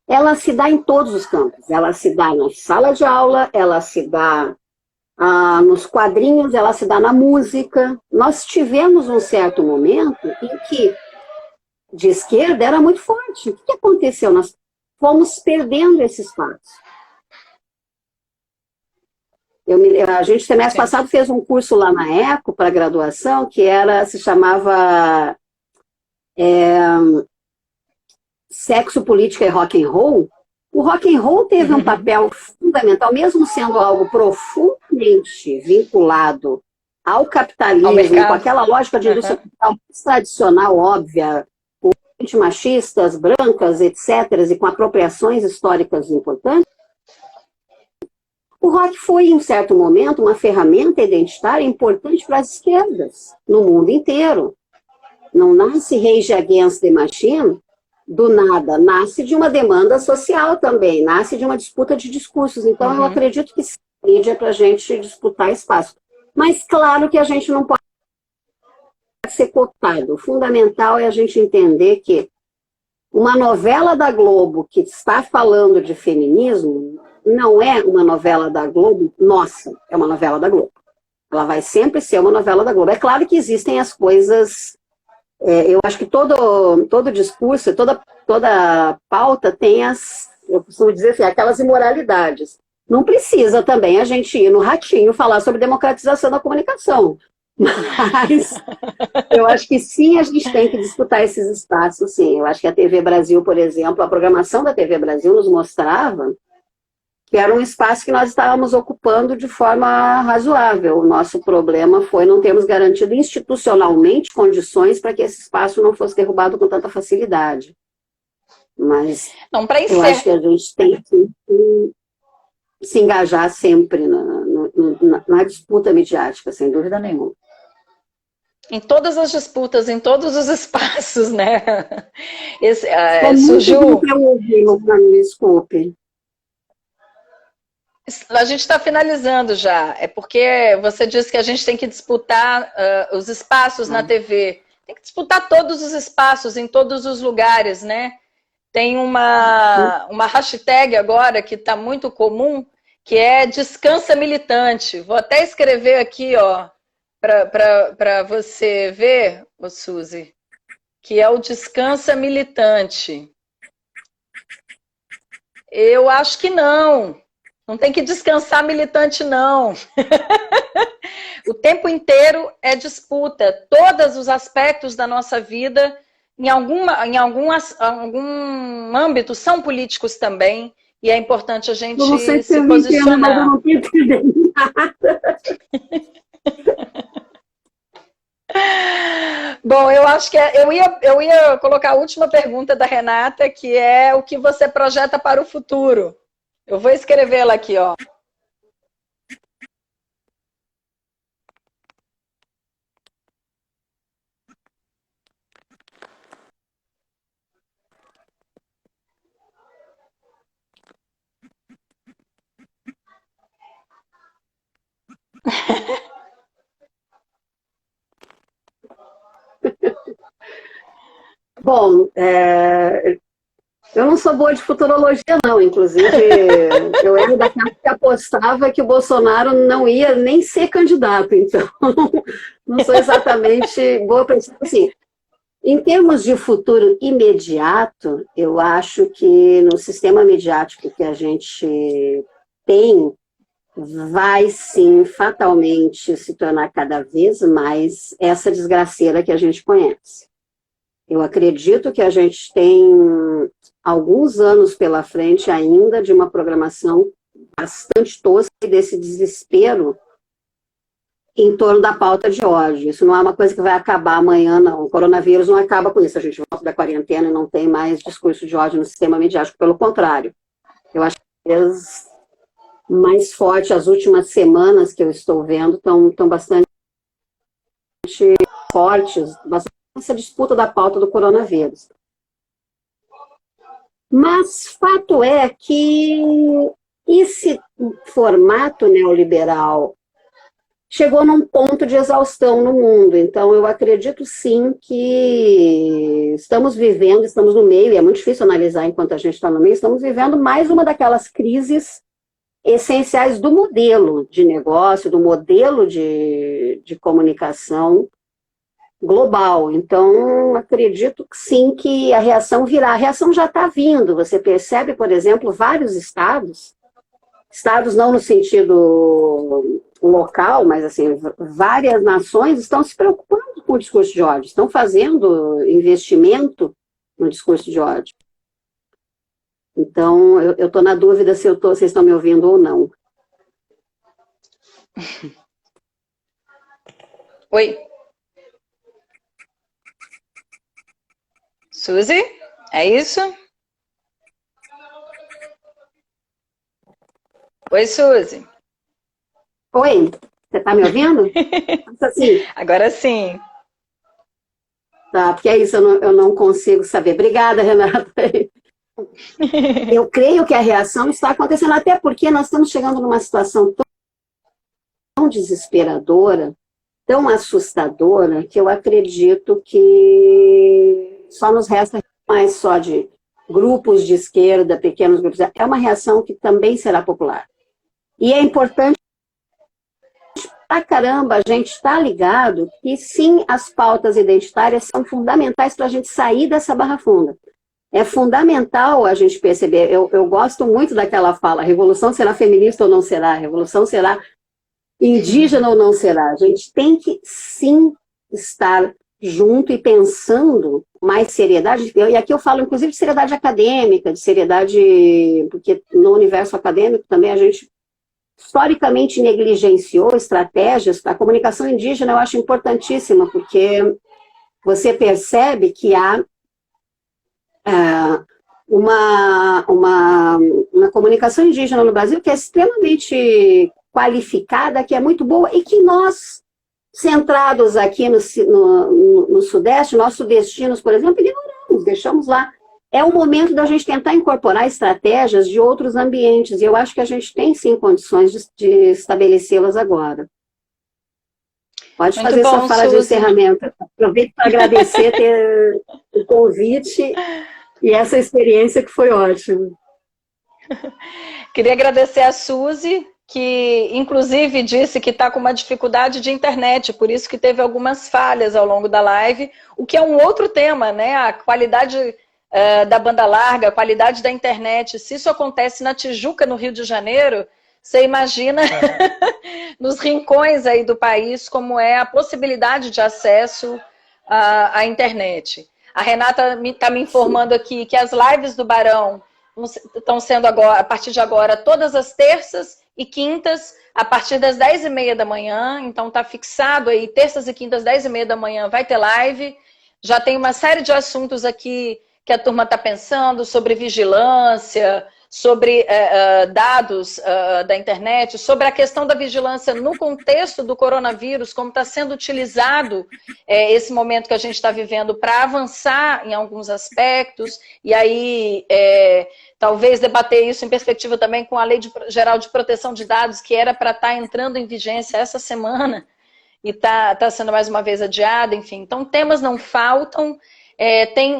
ela se dá em todos os campos. Ela se dá na sala de aula, ela se dá nos quadrinhos, ela se dá na música. Nós tivemos um certo momento em que de esquerda era muito forte. O que aconteceu? Nós fomos perdendo esse espaço. A gente, semestre passado, fez um curso lá na ECO, para graduação, que se chamava Sexo, Política e Rock and Roll. O rock and roll teve um papel fundamental, mesmo sendo algo profundamente vinculado ao capitalismo, com aquela lógica de indústria tradicional, óbvia, com machistas, brancas, etc., e com apropriações históricas importantes. O rock foi, em um certo momento, uma ferramenta identitária importante para as esquerdas, no mundo inteiro. Não nasce Rage Against the Machine do nada, nasce de uma demanda social também, nasce de uma disputa de discursos. Então, eu acredito que sim, a mídia é para a gente disputar espaço. Mas, claro que a gente não pode ser cotado. O fundamental é a gente entender que uma novela da Globo que está falando de feminismo não é uma novela da Globo nossa, é uma novela da Globo. Ela vai sempre ser uma novela da Globo. É claro que existem as coisas... eu acho que todo discurso, toda pauta tem eu costumo dizer assim, aquelas imoralidades. Não precisa também a gente ir no Ratinho falar sobre democratização da comunicação. Mas eu acho que sim, a gente tem que disputar esses espaços, sim. Eu acho que a TV Brasil, por exemplo, a programação da TV Brasil nos mostrava que era um espaço que nós estávamos ocupando de forma razoável. O nosso problema foi não termos garantido institucionalmente condições para que esse espaço não fosse derrubado com tanta facilidade. Mas eu acho que a gente tem que se engajar sempre na disputa midiática, sem dúvida nenhuma.
Em todas as disputas, em todos os espaços, né?
Surgiu... Desculpe.
A gente está finalizando já. É porque você disse que a gente tem que disputar os espaços na TV. Tem que disputar todos os espaços, em todos os lugares, né? Tem uma hashtag agora que está muito comum, que é Descansa Militante. Vou até escrever aqui, ó, para você ver, ô Suzy, que é o Descansa Militante. Eu acho que não. Não tem que descansar militante, não. O tempo inteiro é disputa. Todos os aspectos da nossa vida, em algum âmbito, são políticos também. E é importante a gente se posicionar.
Mas eu não estou entendendo nada.
Bom, eu acho que eu ia colocar a última pergunta da Renata, que é o que você projeta para o futuro. Eu vou escrevê-la aqui, ó.
Bom, eu não sou boa de futurologia, não. Inclusive, eu era daquela que apostava que o Bolsonaro não ia nem ser candidato. Então, não sou exatamente boa para isso. Assim, em termos de futuro imediato, eu acho que no sistema midiático que a gente tem, vai sim, fatalmente, se tornar cada vez mais essa desgraceira que a gente conhece. Eu acredito que a gente tem alguns anos pela frente ainda de uma programação bastante tosca e desse desespero em torno da pauta de ódio. Isso não é uma coisa que vai acabar amanhã, não. O coronavírus não acaba com isso. A gente volta da quarentena e não tem mais discurso de ódio no sistema midiático. Pelo contrário. Eu acho que mais forte, as últimas semanas que eu estou vendo estão bastante fortes, bastante essa disputa da pauta do coronavírus. Mas fato é que esse formato neoliberal chegou num ponto de exaustão no mundo. Então, eu acredito sim que estamos vivendo, estamos no meio, e é muito difícil analisar enquanto a gente está no meio, estamos vivendo mais uma daquelas crises essenciais do modelo de negócio, do modelo de comunicação global. Então, acredito que sim, que a reação virá. A reação já está vindo. Você percebe, por exemplo, vários estados não no sentido local, mas assim, várias nações estão se preocupando com o discurso de ódio, estão fazendo investimento no discurso de ódio. Então, eu estou na dúvida se vocês estão me ouvindo ou não.
Oi. Suzy, é isso? Oi, Suzy.
Oi, você está me ouvindo? Assim,
agora sim.
Tá, porque é isso, eu não consigo saber. Obrigada, Renata. Eu creio que a reação está acontecendo, até porque nós estamos chegando numa situação tão desesperadora, tão assustadora, que eu acredito que só nos resta mais só de grupos de esquerda, pequenos grupos. É uma reação que também será popular. E é importante pra caramba a gente estar ligado que sim, as pautas identitárias são fundamentais para a gente sair dessa barra funda. É fundamental a gente perceber, eu gosto muito daquela fala, a revolução será feminista ou não será, a revolução será indígena ou não será. A gente tem que sim estar junto e pensando mais seriedade, e aqui eu falo inclusive de seriedade acadêmica, de seriedade, porque no universo acadêmico também a gente historicamente negligenciou estratégias. A comunicação indígena eu acho importantíssima, porque você percebe que há uma comunicação indígena no Brasil que é extremamente qualificada, que é muito boa, e que nós, centrados aqui no Sudeste, nossos sudestinos, por exemplo, ignoramos, deixamos lá. É o momento da gente tentar incorporar estratégias de outros ambientes, e eu acho que a gente tem, sim, condições de estabelecê-las agora. Pode muito fazer bom, sua fala, Suzy, de encerramento. Aproveito para agradecer ter o convite e essa experiência que foi ótima.
Queria agradecer a Suzy, que inclusive disse que está com uma dificuldade de internet, por isso que teve algumas falhas ao longo da live, o que é um outro tema, né? A qualidade da banda larga, a qualidade da internet. Se isso acontece na Tijuca, no Rio de Janeiro, você imagina nos rincões aí do país como é a possibilidade de acesso à internet. A Renata está me informando aqui que as lives do Barão estão sendo agora, a partir de agora, todas as terças e quintas, a partir das 10h30 da manhã. Então está fixado aí, terças e quintas, 10h30 da manhã, vai ter live. Já tem uma série de assuntos aqui que a turma está pensando sobre vigilância, sobre dados da internet, sobre a questão da vigilância no contexto do coronavírus, como está sendo utilizado esse momento que a gente está vivendo para avançar em alguns aspectos, e aí talvez debater isso em perspectiva também com a Lei Geral de Proteção de Dados, que era para estar entrando em vigência essa semana, e está sendo mais uma vez adiada, enfim. Então, temas não faltam. Tem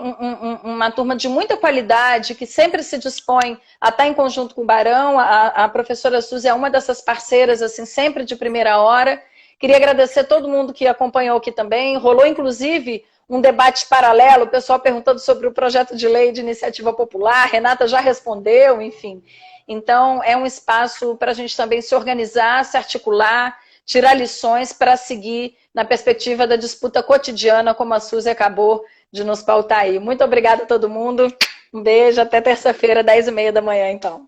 uma turma de muita qualidade que sempre se dispõe a estar em conjunto com o Barão. A professora Suzy é uma dessas parceiras, assim, sempre de primeira hora. Queria agradecer a todo mundo que acompanhou aqui também. Rolou, inclusive, um debate paralelo, o pessoal perguntando sobre o projeto de lei de iniciativa popular. A Renata já respondeu, enfim. Então, é um espaço para a gente também se organizar, se articular, tirar lições para seguir na perspectiva da disputa cotidiana, como a Suzy acabou de nos pautar aí. Muito obrigada a todo mundo. Um beijo, até terça-feira, 10h30 da manhã, então.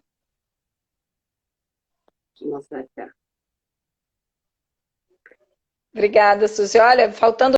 Obrigada, Suzy. Olha, faltando